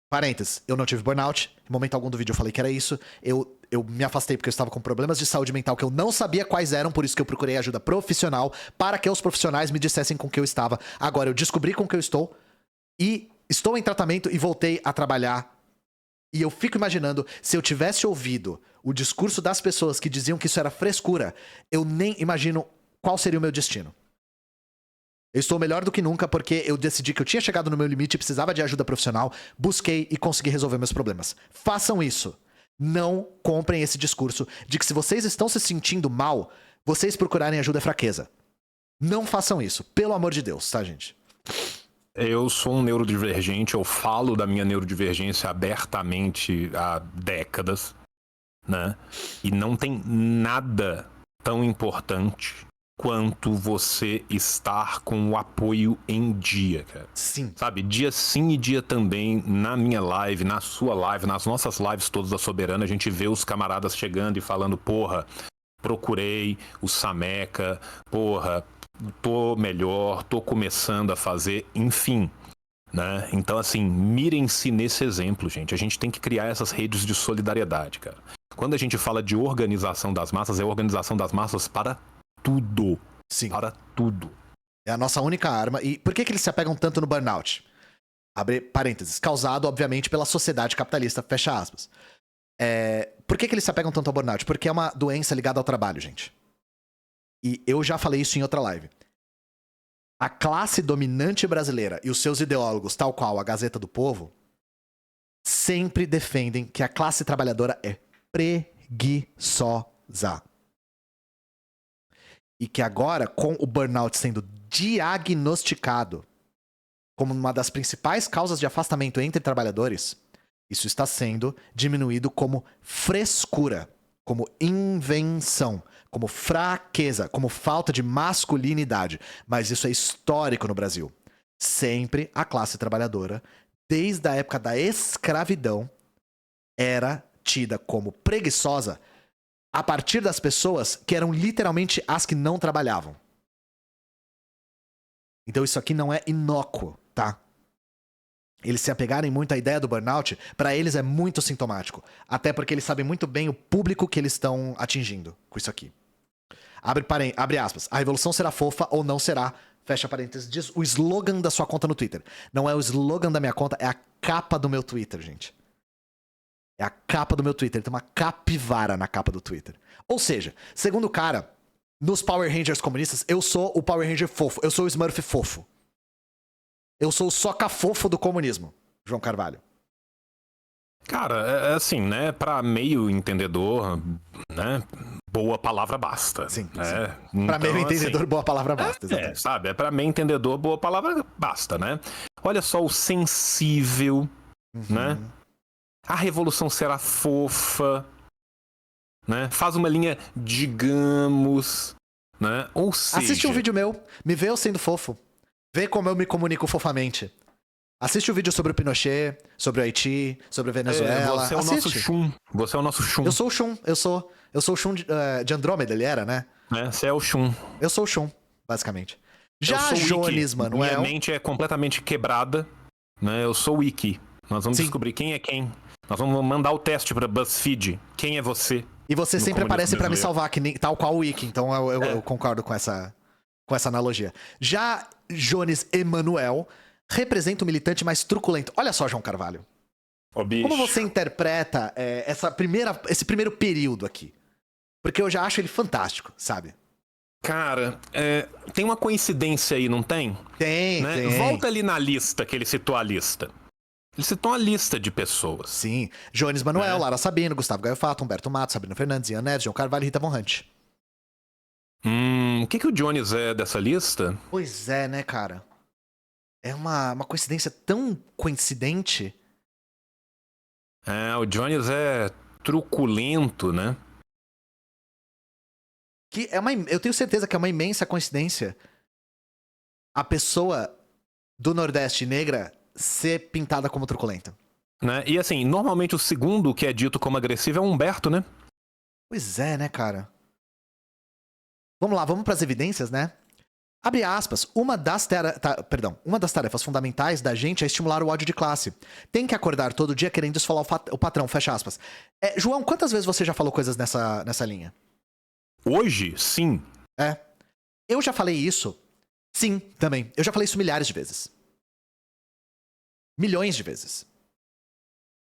Parênteses, eu não tive burnout. Em momento algum do vídeo eu falei que era isso. Eu me afastei porque eu estava com problemas de saúde mental que eu não sabia quais eram, por isso que eu procurei ajuda profissional para que os profissionais me dissessem com que eu estava. Agora eu descobri com que eu estou e estou em tratamento e voltei a trabalhar. E eu fico imaginando, se eu tivesse ouvido o discurso das pessoas que diziam que isso era frescura, eu nem imagino qual seria o meu destino. Eu estou melhor do que nunca porque eu decidi que eu tinha chegado no meu limite e precisava de ajuda profissional, busquei e consegui resolver meus problemas. Façam isso. Não comprem esse discurso de que se vocês estão se sentindo mal, vocês procurarem ajuda é fraqueza. Não façam isso, pelo amor de Deus, tá, gente? Eu sou um neurodivergente, eu falo da minha neurodivergência abertamente há décadas, né? E não tem nada tão importante quanto você estar com o apoio em dia, cara. Sim. Sabe, dia sim e dia também, na minha live, na sua live, nas nossas lives todas da Soberana, a gente vê os camaradas chegando e falando, porra, procurei o Sameca, porra, tô melhor, tô começando a fazer, enfim, né? Então, assim, mirem-se nesse exemplo, gente. A gente tem que criar essas redes de solidariedade, cara. Quando a gente fala de organização das massas, é organização das massas para tudo. Sim. Para tudo. É a nossa única arma. E por que eles se apegam tanto no burnout? Abre parênteses. Causado, obviamente, pela sociedade capitalista. Fecha aspas. Por que eles se apegam tanto ao burnout? Porque é uma doença ligada ao trabalho, gente. E eu já falei isso em outra live. A classe dominante brasileira e os seus ideólogos, tal qual a Gazeta do Povo, sempre defendem que a classe trabalhadora é preguiçosa. E que agora, com o burnout sendo diagnosticado como uma das principais causas de afastamento entre trabalhadores, isso está sendo diminuído como frescura, como invenção, como fraqueza, como falta de masculinidade. Mas isso é histórico no Brasil. Sempre a classe trabalhadora, desde a época da escravidão, era tida como preguiçosa a partir das pessoas que eram literalmente as que não trabalhavam. Então isso aqui não é inócuo, tá? Eles se apegarem muito à ideia do burnout, pra eles é muito sintomático. Até porque eles sabem muito bem o público que eles estão atingindo com isso aqui. Abre aspas. A revolução será fofa ou não será. Fecha parênteses. Diz o slogan da sua conta no Twitter. Não é o slogan da minha conta, é a capa do meu Twitter, gente. É a capa do meu Twitter. Tem uma capivara na capa do Twitter. Ou seja, segundo o cara, nos Power Rangers comunistas, eu sou o Power Ranger fofo. Eu sou o Smurf fofo. Eu sou o soca fofo do comunismo, João Carvalho. Cara, é assim, né? Pra meio entendedor, né? Boa palavra basta. Sim, né? sim. Pra meio Então, entendedor, assim, boa palavra basta. sabe? É pra meio entendedor, boa palavra basta, né? Olha só o sensível, né? A revolução será fofa, né? Faz uma linha, digamos, né? Ou seja... Assiste um vídeo meu, me vê eu sendo fofo. Vê como eu me comunico fofamente. Assiste o vídeo sobre o Pinochet, sobre o Haiti, sobre a Venezuela. Você é o nosso Shun. Você é o nosso Shun. Eu sou o Shun, eu sou o Shun de Andrômeda, ele era, né? Você é o Shun. Eu sou o Shun, basicamente. Eu Já sou o Jones, Ikki. mano, Minha mente é completamente quebrada, né? Eu sou o Ikki. Nós vamos descobrir quem é quem. Nós vamos mandar o teste pra BuzzFeed. Quem é você? E você sempre aparece pra me brasileiro. salvar, tal qual o Ikki. Então eu concordo com essa analogia. Já Jones Emanuel representa o militante mais truculento. Olha só, João Carvalho. Ô, bicho. Como você interpreta esse primeiro período aqui? Porque eu já acho ele fantástico, sabe? Cara, tem uma coincidência aí, não tem? Tem, Né? tem. Volta ali na lista que ele citou a lista. Ele citou uma lista de pessoas. Sim. Jones Manuel, Lara Sabino, Gustavo Gaio Fato, Humberto Matos, Sabrina Fernandes, Ian Neves, João Carvalho e Rita Von Hunt. O que o Jones é dessa lista? Pois é, né, cara? É uma coincidência tão coincidente. O Jones é truculento, né? Que eu tenho certeza que é uma imensa coincidência a pessoa do Nordeste negra ser pintada como truculenta. Né? E assim, normalmente o segundo que é dito como agressivo é o Humberto, né? Pois é, né, cara? Vamos lá, vamos pras evidências, né? Abre aspas, uma das tarefas fundamentais da gente é estimular o ódio de classe. Tem que acordar todo dia querendo esfolar o patrão, fecha aspas. João, quantas vezes você já falou coisas nessa linha? Hoje, sim. Eu já falei isso. Sim, também. Eu já falei isso milhares de vezes. Milhões de vezes.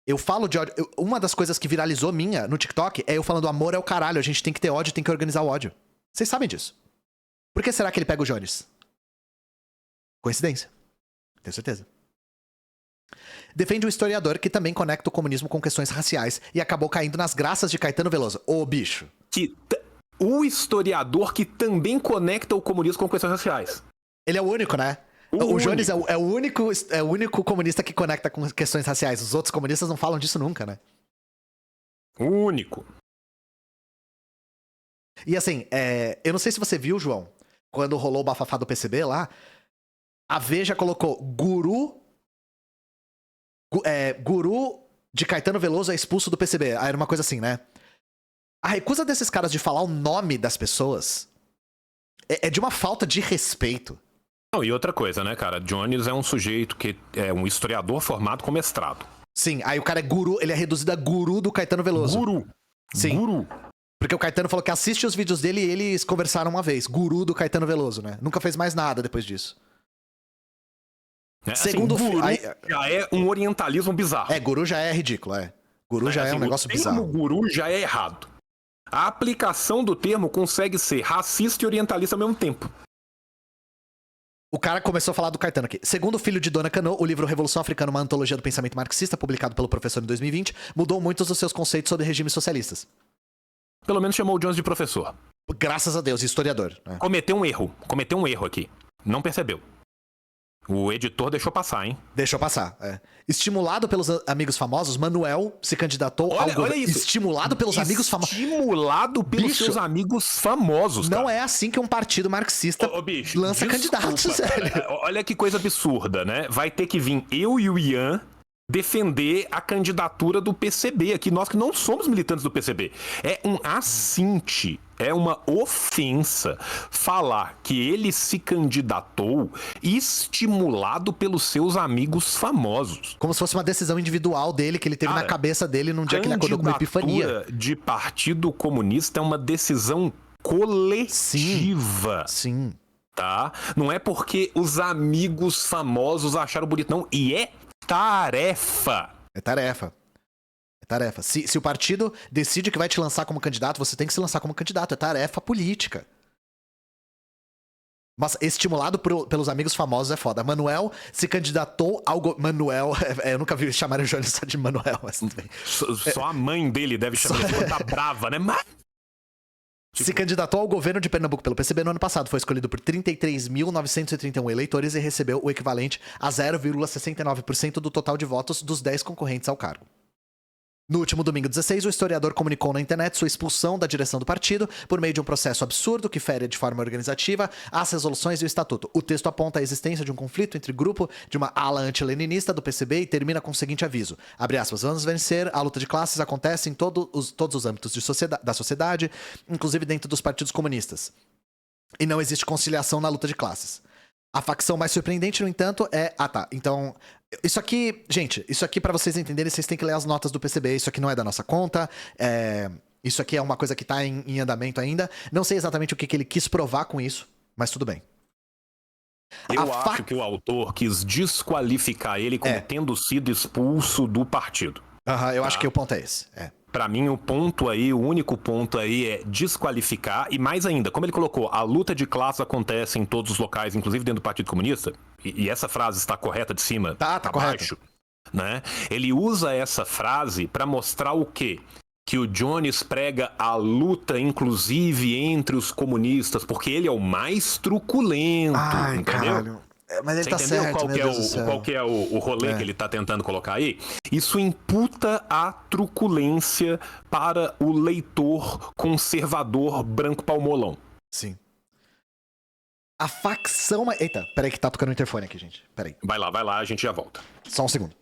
Eu falo de ódio. Uma das coisas que viralizou minha no TikTok é eu falando amor é o caralho, a gente tem que ter ódio, tem que organizar o ódio. Vocês sabem disso. Por que será que ele pega o Jones? Coincidência. Tenho certeza. Defende um historiador que também conecta o comunismo com questões raciais e acabou caindo nas graças de Caetano Veloso. Ô, bicho. O historiador que também conecta o comunismo com questões raciais. Ele é o único, né? O Jones é o único comunista que conecta com questões raciais. Os outros comunistas não falam disso nunca, né? O único. E assim, eu não sei se você viu, João, quando rolou o bafafá do PCB lá, a Veja colocou guru de Caetano Veloso é expulso do PCB. Aí era uma coisa assim, né? A recusa desses caras de falar o nome das pessoas é de uma falta de respeito. Não, e outra coisa, né, cara? Jones é um sujeito que é um historiador formado com mestrado. Sim, aí o cara é guru, ele é reduzido a guru do Caetano Veloso. Guru. Sim. Guru. Porque o Caetano falou que assiste os vídeos dele e eles conversaram uma vez. Guru do Caetano Veloso, né? Nunca fez mais nada depois disso. Segundo guru já é um orientalismo bizarro. Guru já é ridículo, Guru já é um negócio bizarro. O guru já é errado. A aplicação do termo consegue ser racista e orientalista ao mesmo tempo. O cara começou a falar do Caetano aqui. Segundo o filho de Dona Cano, o livro Revolução Africana, uma antologia do pensamento marxista, publicado pelo professor em 2020, mudou muitos dos seus conceitos sobre regimes socialistas. Pelo menos chamou o Jones de professor. Graças a Deus, historiador. Cometeu um erro aqui. Não percebeu. O editor deixou passar, hein? Deixou passar, Estimulado pelos amigos famosos, Manuel se candidatou ao governo. Olha isso. Estimulado pelos amigos famosos. Estimulado pelos seus amigos famosos, cara. Não é assim que um partido marxista lança candidatos, velho. Olha que coisa absurda, né? Vai ter que vir eu e o Ian defender a candidatura do PCB aqui, nós que não somos militantes do PCB. É um assinte, é uma ofensa falar que ele se candidatou estimulado pelos seus amigos famosos. Como se fosse uma decisão individual dele, que ele teve na cabeça dele num dia que ele acordou com uma epifania. Candidatura de Partido Comunista é uma decisão coletiva. Sim. Tá? Não é porque os amigos famosos acharam bonito, não. E é tarefa. É tarefa. É tarefa. Se o partido decide que vai te lançar como candidato, você tem que se lançar como candidato. É tarefa política. Mas estimulado pelos amigos famosos é foda. Manuel se candidatou ao... Manuel... eu nunca vi chamarem o Jones só de Manuel, mas tudo bem. Só a mãe dele deve chamar ele quando tá brava, né? Se candidatou ao governo de Pernambuco pelo PCB no ano passado. Foi escolhido por 33.931 eleitores e recebeu o equivalente a 0,69% do total de votos dos 10 concorrentes ao cargo. No último domingo 16, o historiador comunicou na internet sua expulsão da direção do partido por meio de um processo absurdo que fere de forma organizativa as resoluções e o estatuto. O texto aponta a existência de um conflito entre grupo de uma ala antileninista do PCB e termina com o seguinte aviso. Abre aspas, vamos vencer, a luta de classes acontece em todos os âmbitos da sociedade, inclusive dentro dos partidos comunistas. E não existe conciliação na luta de classes. A facção mais surpreendente, no entanto, é... Ah, tá. Então, isso aqui... Gente, isso aqui pra vocês entenderem, vocês têm que ler as notas do PCB. Isso aqui não é da nossa conta. Isso aqui é uma coisa que tá em andamento ainda. Não sei exatamente o que ele quis provar com isso, mas tudo bem. Eu acho que o autor quis desqualificar ele como tendo sido expulso do partido. Eu acho que o ponto é esse. Pra mim, o único ponto aí é desqualificar, e mais ainda, como ele colocou, a luta de classe acontece em todos os locais, inclusive dentro do Partido Comunista, e essa frase está correta de cima tá baixo, né? Ele usa essa frase pra mostrar o quê? Que o Jones prega a luta, inclusive, entre os comunistas, porque ele é o mais truculento, entendeu? Caralho. Mas ele Você tá entendeu certo, qual que é o rolê que ele tá tentando colocar aí? Isso imputa a truculência para o leitor conservador branco palmolão. Sim. A facção... Eita, peraí que tá tocando o interfone aqui, gente. Peraí. Vai lá, a gente já volta. Só um segundo.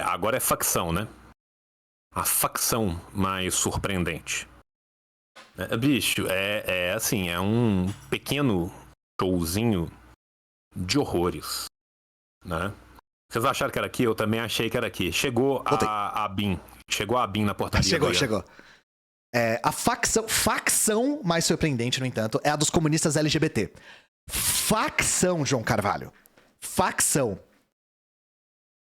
Agora é facção, né? A facção mais surpreendente. Bicho, assim, é um pequeno... showzinho de horrores, né? Vocês acharam que era aqui? Eu também achei que era aqui. Chegou a BIM. Chegou a BIM na portaria. Chegou. A facção mais surpreendente, no entanto, é a dos comunistas LGBT. Facção, João Carvalho. Facção.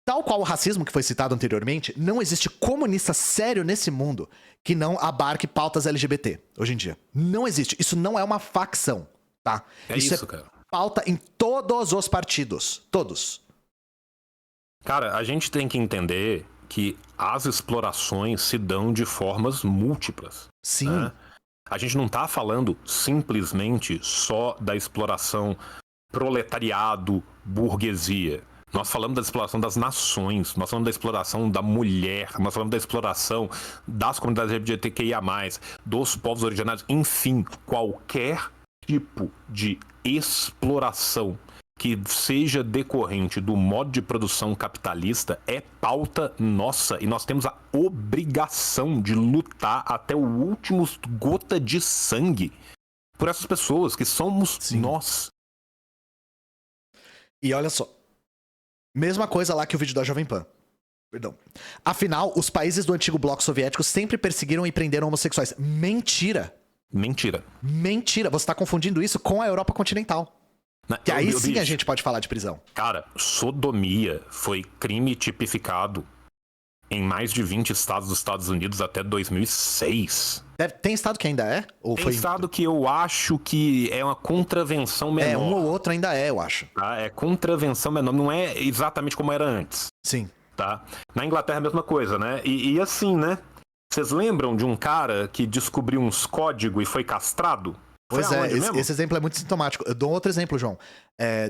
Tal qual o racismo que foi citado anteriormente, não existe comunista sério nesse mundo que não abarque pautas LGBT, hoje em dia. Não existe. Isso não é uma facção. Tá? Isso cara. Pauta em todos os partidos. Todos. Cara, a gente tem que entender que as explorações se dão de formas múltiplas. Sim. Né? A gente não tá falando simplesmente só da exploração proletariado, burguesia. Nós falamos da exploração das nações, nós falamos da exploração da mulher, nós falamos da exploração das comunidades LGBTQIA+, dos povos originários, enfim, qualquer tipo de exploração que seja decorrente do modo de produção capitalista é pauta nossa e nós temos a obrigação de lutar até o último gota de sangue por essas pessoas que somos nós. E olha só, mesma coisa lá que o vídeo da Jovem Pan. Perdão. Afinal, os países do antigo bloco soviético sempre perseguiram e prenderam homossexuais. Mentira. Você tá confundindo isso com a Europa continental. Que aí sim a gente pode falar de prisão. Cara, sodomia foi crime tipificado em mais de 20 estados dos Estados Unidos até 2006. Tem estado que ainda é? Ou tem estado que eu acho que é uma contravenção menor. Um ou outro ainda eu acho. Tá? É contravenção menor, não é exatamente como era antes. Sim. Tá? Na Inglaterra é a mesma coisa, né? E assim, né? Vocês lembram de um cara que descobriu uns códigos e foi castrado? Pois é, esse exemplo é muito sintomático. Eu dou outro exemplo, João.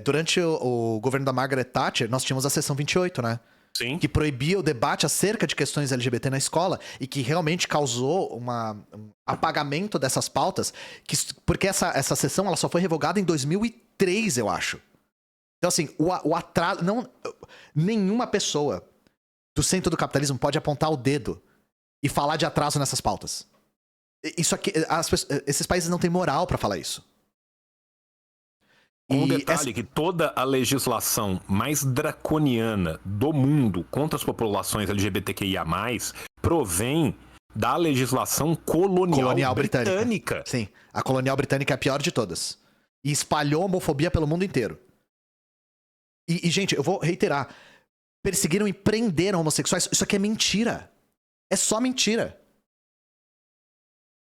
Durante o governo da Margaret Thatcher, nós tínhamos a seção 28, né? Sim. Que proibia o debate acerca de questões LGBT na escola e que realmente causou um apagamento dessas pautas, porque essa sessão ela só foi revogada em 2003, eu acho. Então, assim, o atraso... Nenhuma pessoa do centro do capitalismo pode apontar o dedo e falar de atraso nessas pautas. Isso aqui... esses países não têm moral pra falar isso. Com um detalhe que toda a legislação mais draconiana do mundo contra as populações LGBTQIA+, provém da legislação colonial britânica. Sim, a colonial britânica é a pior de todas. E espalhou homofobia pelo mundo inteiro. E, gente, eu vou reiterar. Perseguiram e prenderam homossexuais. Isso aqui é mentira. É só mentira.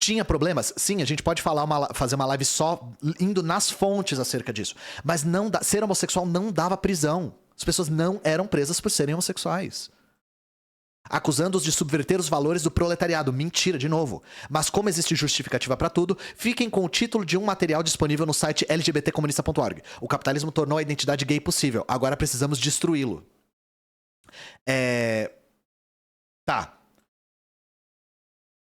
Tinha problemas? Sim, a gente pode fazer uma live só indo nas fontes acerca disso. Mas ser homossexual não dava prisão. As pessoas não eram presas por serem homossexuais. Acusando-os de subverter os valores do proletariado. Mentira, de novo. Mas como existe justificativa pra tudo, fiquem com o título de um material disponível no site lgbtcomunista.org. O capitalismo tornou a identidade gay possível. Agora precisamos destruí-lo. Tá.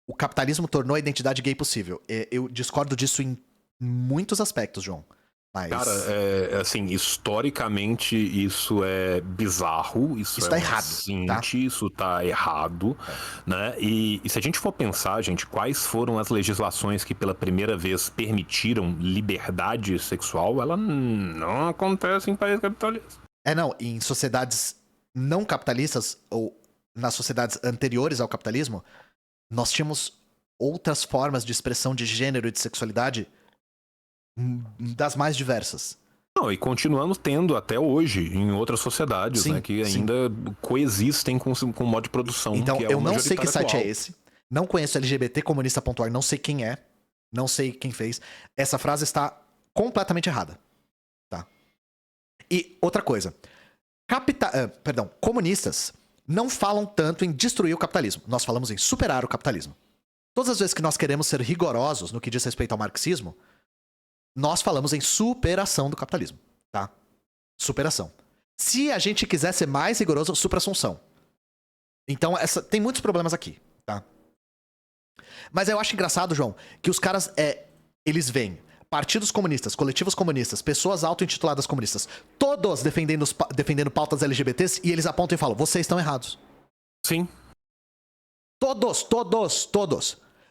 O capitalismo tornou a identidade gay possível. Eu discordo disso em muitos aspectos, João. Mas... Cara, assim, historicamente isso é bizarro, isso tá é errado, tá? Isso tá errado, né? E se a gente for pensar, gente, quais foram as legislações que pela primeira vez permitiram liberdade sexual, ela não acontece em países capitalistas. Não, em sociedades não capitalistas, ou nas sociedades anteriores ao capitalismo, nós tínhamos outras formas de expressão de gênero e de sexualidade das mais diversas. Não, e continuamos tendo até hoje em outras sociedades, sim, né, que sim. ainda coexistem com o modo de produção. Então, que é eu não sei que site atual. é esse. Não conheço lgbtcomunista.org, não sei quem é. Não sei quem fez. Essa frase está completamente errada. Tá? E outra coisa. Comunistas não falam tanto em destruir o capitalismo. Nós falamos em superar o capitalismo. Todas as vezes que nós queremos ser rigorosos no que diz respeito ao marxismo, nós falamos em superação do capitalismo, tá? Superação. Se a gente quiser ser mais rigoroso, supra-assunção. Então, tem muitos problemas aqui, tá? Mas eu acho engraçado, João, que os caras, eles veem partidos comunistas, coletivos comunistas, pessoas auto-intituladas comunistas, todos defendendo pautas LGBTs, e eles apontam e falam, vocês estão errados. Sim. Todos.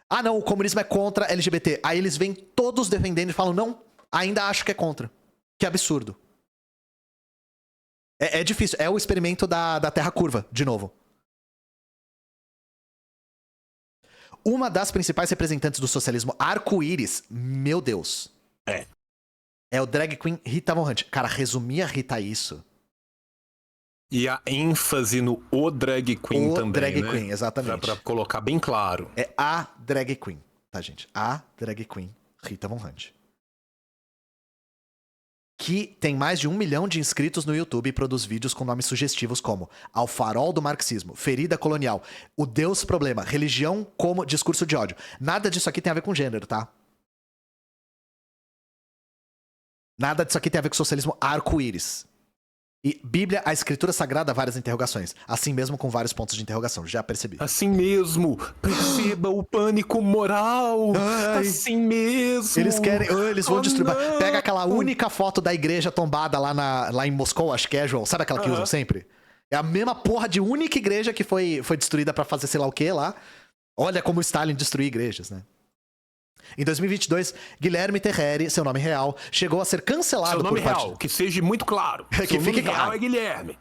Ah, não, o comunismo é contra LGBT. Aí eles vêm todos defendendo e falam, não, ainda acho que é contra. Que absurdo. É difícil. É o experimento da Terra curva, de novo. Uma das principais representantes do socialismo arco-íris, meu Deus. É o drag queen Rita Von Hunt. Cara, resumir a Rita isso. E a ênfase no o drag queen também, drag né? queen, exatamente. Pra colocar bem claro. É a drag queen, tá, gente? A drag queen Rita Von Hunt. Que tem mais de 1 milhão de inscritos no YouTube e produz vídeos com nomes sugestivos como Ao Farol do Marxismo, Ferida Colonial, O Deus Problema, Religião como Discurso de Ódio. Nada disso aqui tem a ver com gênero, tá? Nada disso aqui tem a ver com socialismo arco-íris. E Bíblia, a escritura sagrada, várias interrogações. Assim mesmo com vários pontos de interrogação, já percebi. Assim mesmo, perceba o pânico moral. Ai. Assim mesmo. Eles vão destruir. Pega aquela única foto da igreja tombada lá em Moscou, acho que é, João. Sabe aquela que usam sempre? É a mesma porra de única igreja que foi destruída pra fazer sei lá o que lá. Olha como Stalin destruiu igrejas, né? Em 2022, Guilherme Terreri, seu nome real, chegou a ser cancelado por parte... que seja muito claro. Que fique claro. Real é Guilherme.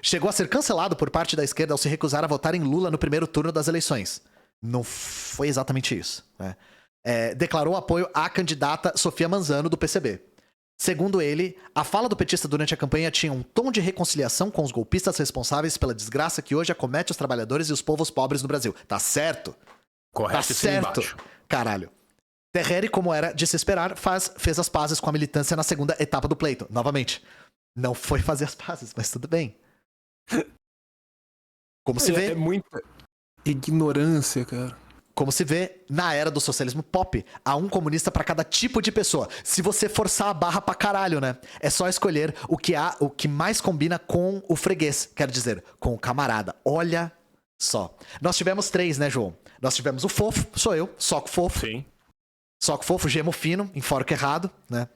Chegou a ser cancelado por parte da esquerda ao se recusar a votar em Lula no primeiro turno das eleições. Não foi exatamente isso, né? Declarou apoio à candidata Sofia Manzano, do PCB. Segundo ele, a fala do petista durante a campanha tinha um tom de reconciliação com os golpistas responsáveis pela desgraça que hoje acomete os trabalhadores e os povos pobres no Brasil. Tá certo? Correto, tá certo. Caralho. Terreri, como era de se esperar, fez as pazes com a militância na segunda etapa do pleito. Novamente, não foi fazer as pazes, mas tudo bem. Como se vê... É muita ignorância, cara. Como se vê, na era do socialismo pop, há um comunista pra cada tipo de pessoa. Se você forçar a barra pra caralho, né? É só escolher o que mais combina com o freguês, quero dizer, com o camarada. Olha só. Nós tivemos 3, né, João? Nós tivemos o fofo, sou eu, soco fofo. Sim. Soco fofo, gemo fino, enforco errado, né?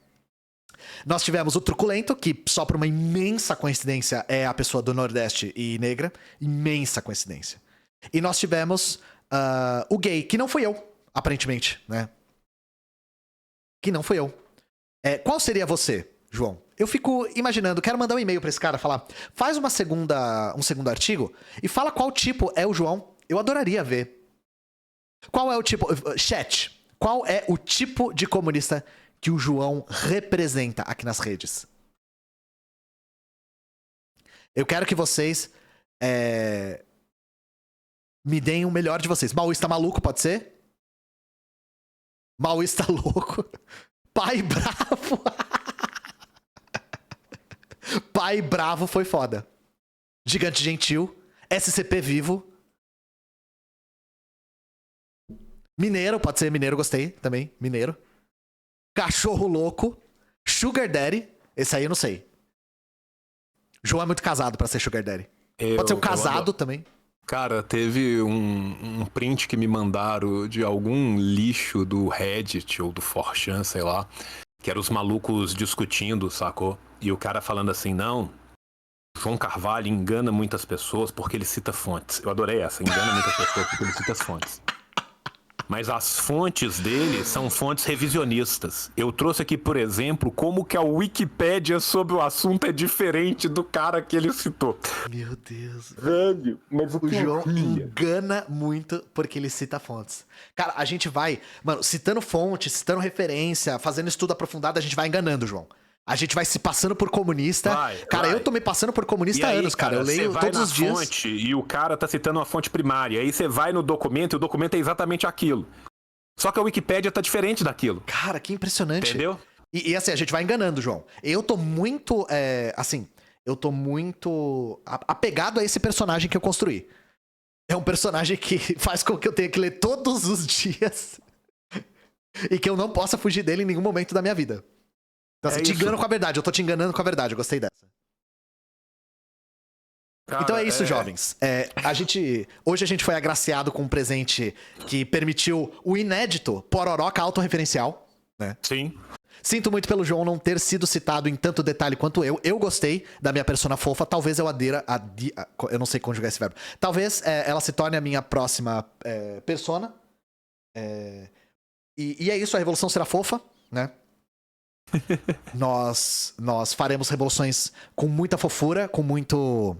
Nós tivemos o truculento, que só por uma imensa coincidência é a pessoa do Nordeste e negra. Imensa coincidência. E nós tivemos o gay, que não fui eu, aparentemente, né? Que não fui eu. Qual seria você, João? Eu fico imaginando, quero mandar um e-mail pra esse cara, falar, faz um segundo artigo e fala qual tipo é o João. Eu adoraria ver. Qual é o tipo... Chat, qual é o tipo de comunista que o João representa aqui nas redes? Eu quero que vocês me deem o melhor de vocês. Maoísta maluco, pode ser? Maoísta louco. Pai bravo. Pai bravo foi foda. Gigante gentil. SCP vivo. Mineiro, pode ser mineiro, gostei também. Mineiro. Cachorro louco. Sugar Daddy. Esse aí eu não sei. João é muito casado pra ser Sugar Daddy. Pode ser um casado também. Cara, teve um print que me mandaram de algum lixo do Reddit ou do 4chan, sei lá, que eram os malucos discutindo, sacou? E o cara falando assim, não, João Carvalho engana muitas pessoas porque ele cita fontes. Eu adorei essa, engana muitas pessoas porque ele cita as fontes. Mas as fontes dele são fontes revisionistas. Eu trouxe aqui, por exemplo, como que a Wikipédia sobre o assunto é diferente do cara que ele citou. Meu Deus. Velho, mas o João engana muito porque ele cita fontes. Cara, a gente vai, mano, citando fonte, citando referência, fazendo estudo aprofundado, a gente vai enganando, João. A gente vai se passando por comunista. Cara, eu tô me passando por comunista há anos, cara. Eu leio todos os dias. Fonte, e o cara tá citando uma fonte primária. Aí você vai no documento e o documento é exatamente aquilo. Só que a Wikipédia tá diferente daquilo. Cara, que impressionante. Entendeu? E assim, a gente vai enganando, João. Eu tô muito, eu tô muito apegado a esse personagem que eu construí. É um personagem que faz com que eu tenha que ler todos os dias. E que eu não possa fugir dele em nenhum momento da minha vida. Então, te engano com a verdade, eu tô te enganando com a verdade, eu gostei dessa. Cara, então é isso, jovens. Hoje a gente foi agraciado com um presente que permitiu o inédito Pororoca autorreferencial, né? Sim. Sinto muito pelo João não ter sido citado em tanto detalhe quanto eu. Eu gostei da minha persona fofa, talvez eu adira eu não sei conjugar esse verbo. Talvez ela se torne a minha próxima persona. E é isso, a revolução será fofa, né? Nós faremos revoluções com muita fofura, com muito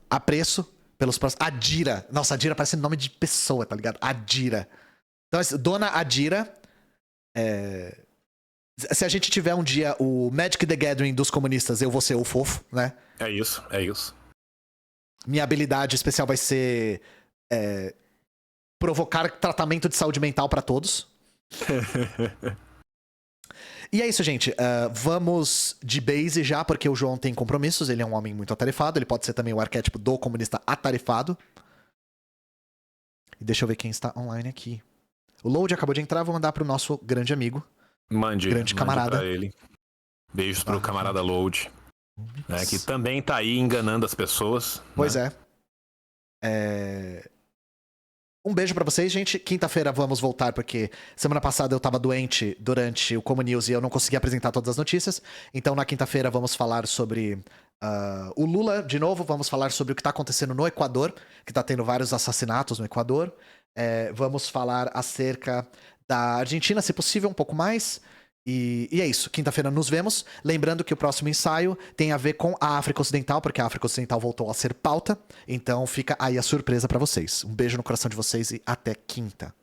apreço pelos próximos. Adira. Nossa, Adira parece nome de pessoa, tá ligado? Adira. Então, Dona Adira. Se a gente tiver um dia o Magic the Gathering dos comunistas, eu vou ser o fofo, né? É isso. Minha habilidade especial vai ser provocar tratamento de saúde mental pra todos. E é isso, gente. Vamos de base já, porque o João tem compromissos. Ele é um homem muito atarefado. Ele pode ser também o arquétipo do comunista atarefado. E deixa eu ver quem está online aqui. O Load acabou de entrar. Vou mandar pro nosso grande amigo. Grande camarada. Pra ele. Beijos pro camarada Load. Né, que também tá aí enganando as pessoas. Pois né? Um beijo pra vocês, gente. Quinta-feira vamos voltar, porque semana passada eu tava doente durante o Como News e eu não consegui apresentar todas as notícias. Então na quinta-feira vamos falar sobre o Lula de novo. Vamos falar sobre o que tá acontecendo no Equador, que tá tendo vários assassinatos no Equador. Vamos falar acerca da Argentina, se possível, um pouco mais. E é isso, quinta-feira nos vemos. Lembrando que o próximo ensaio tem a ver com a África Ocidental, porque a África Ocidental voltou a ser pauta. Então fica aí a surpresa pra vocês. Um beijo no coração de vocês e até quinta.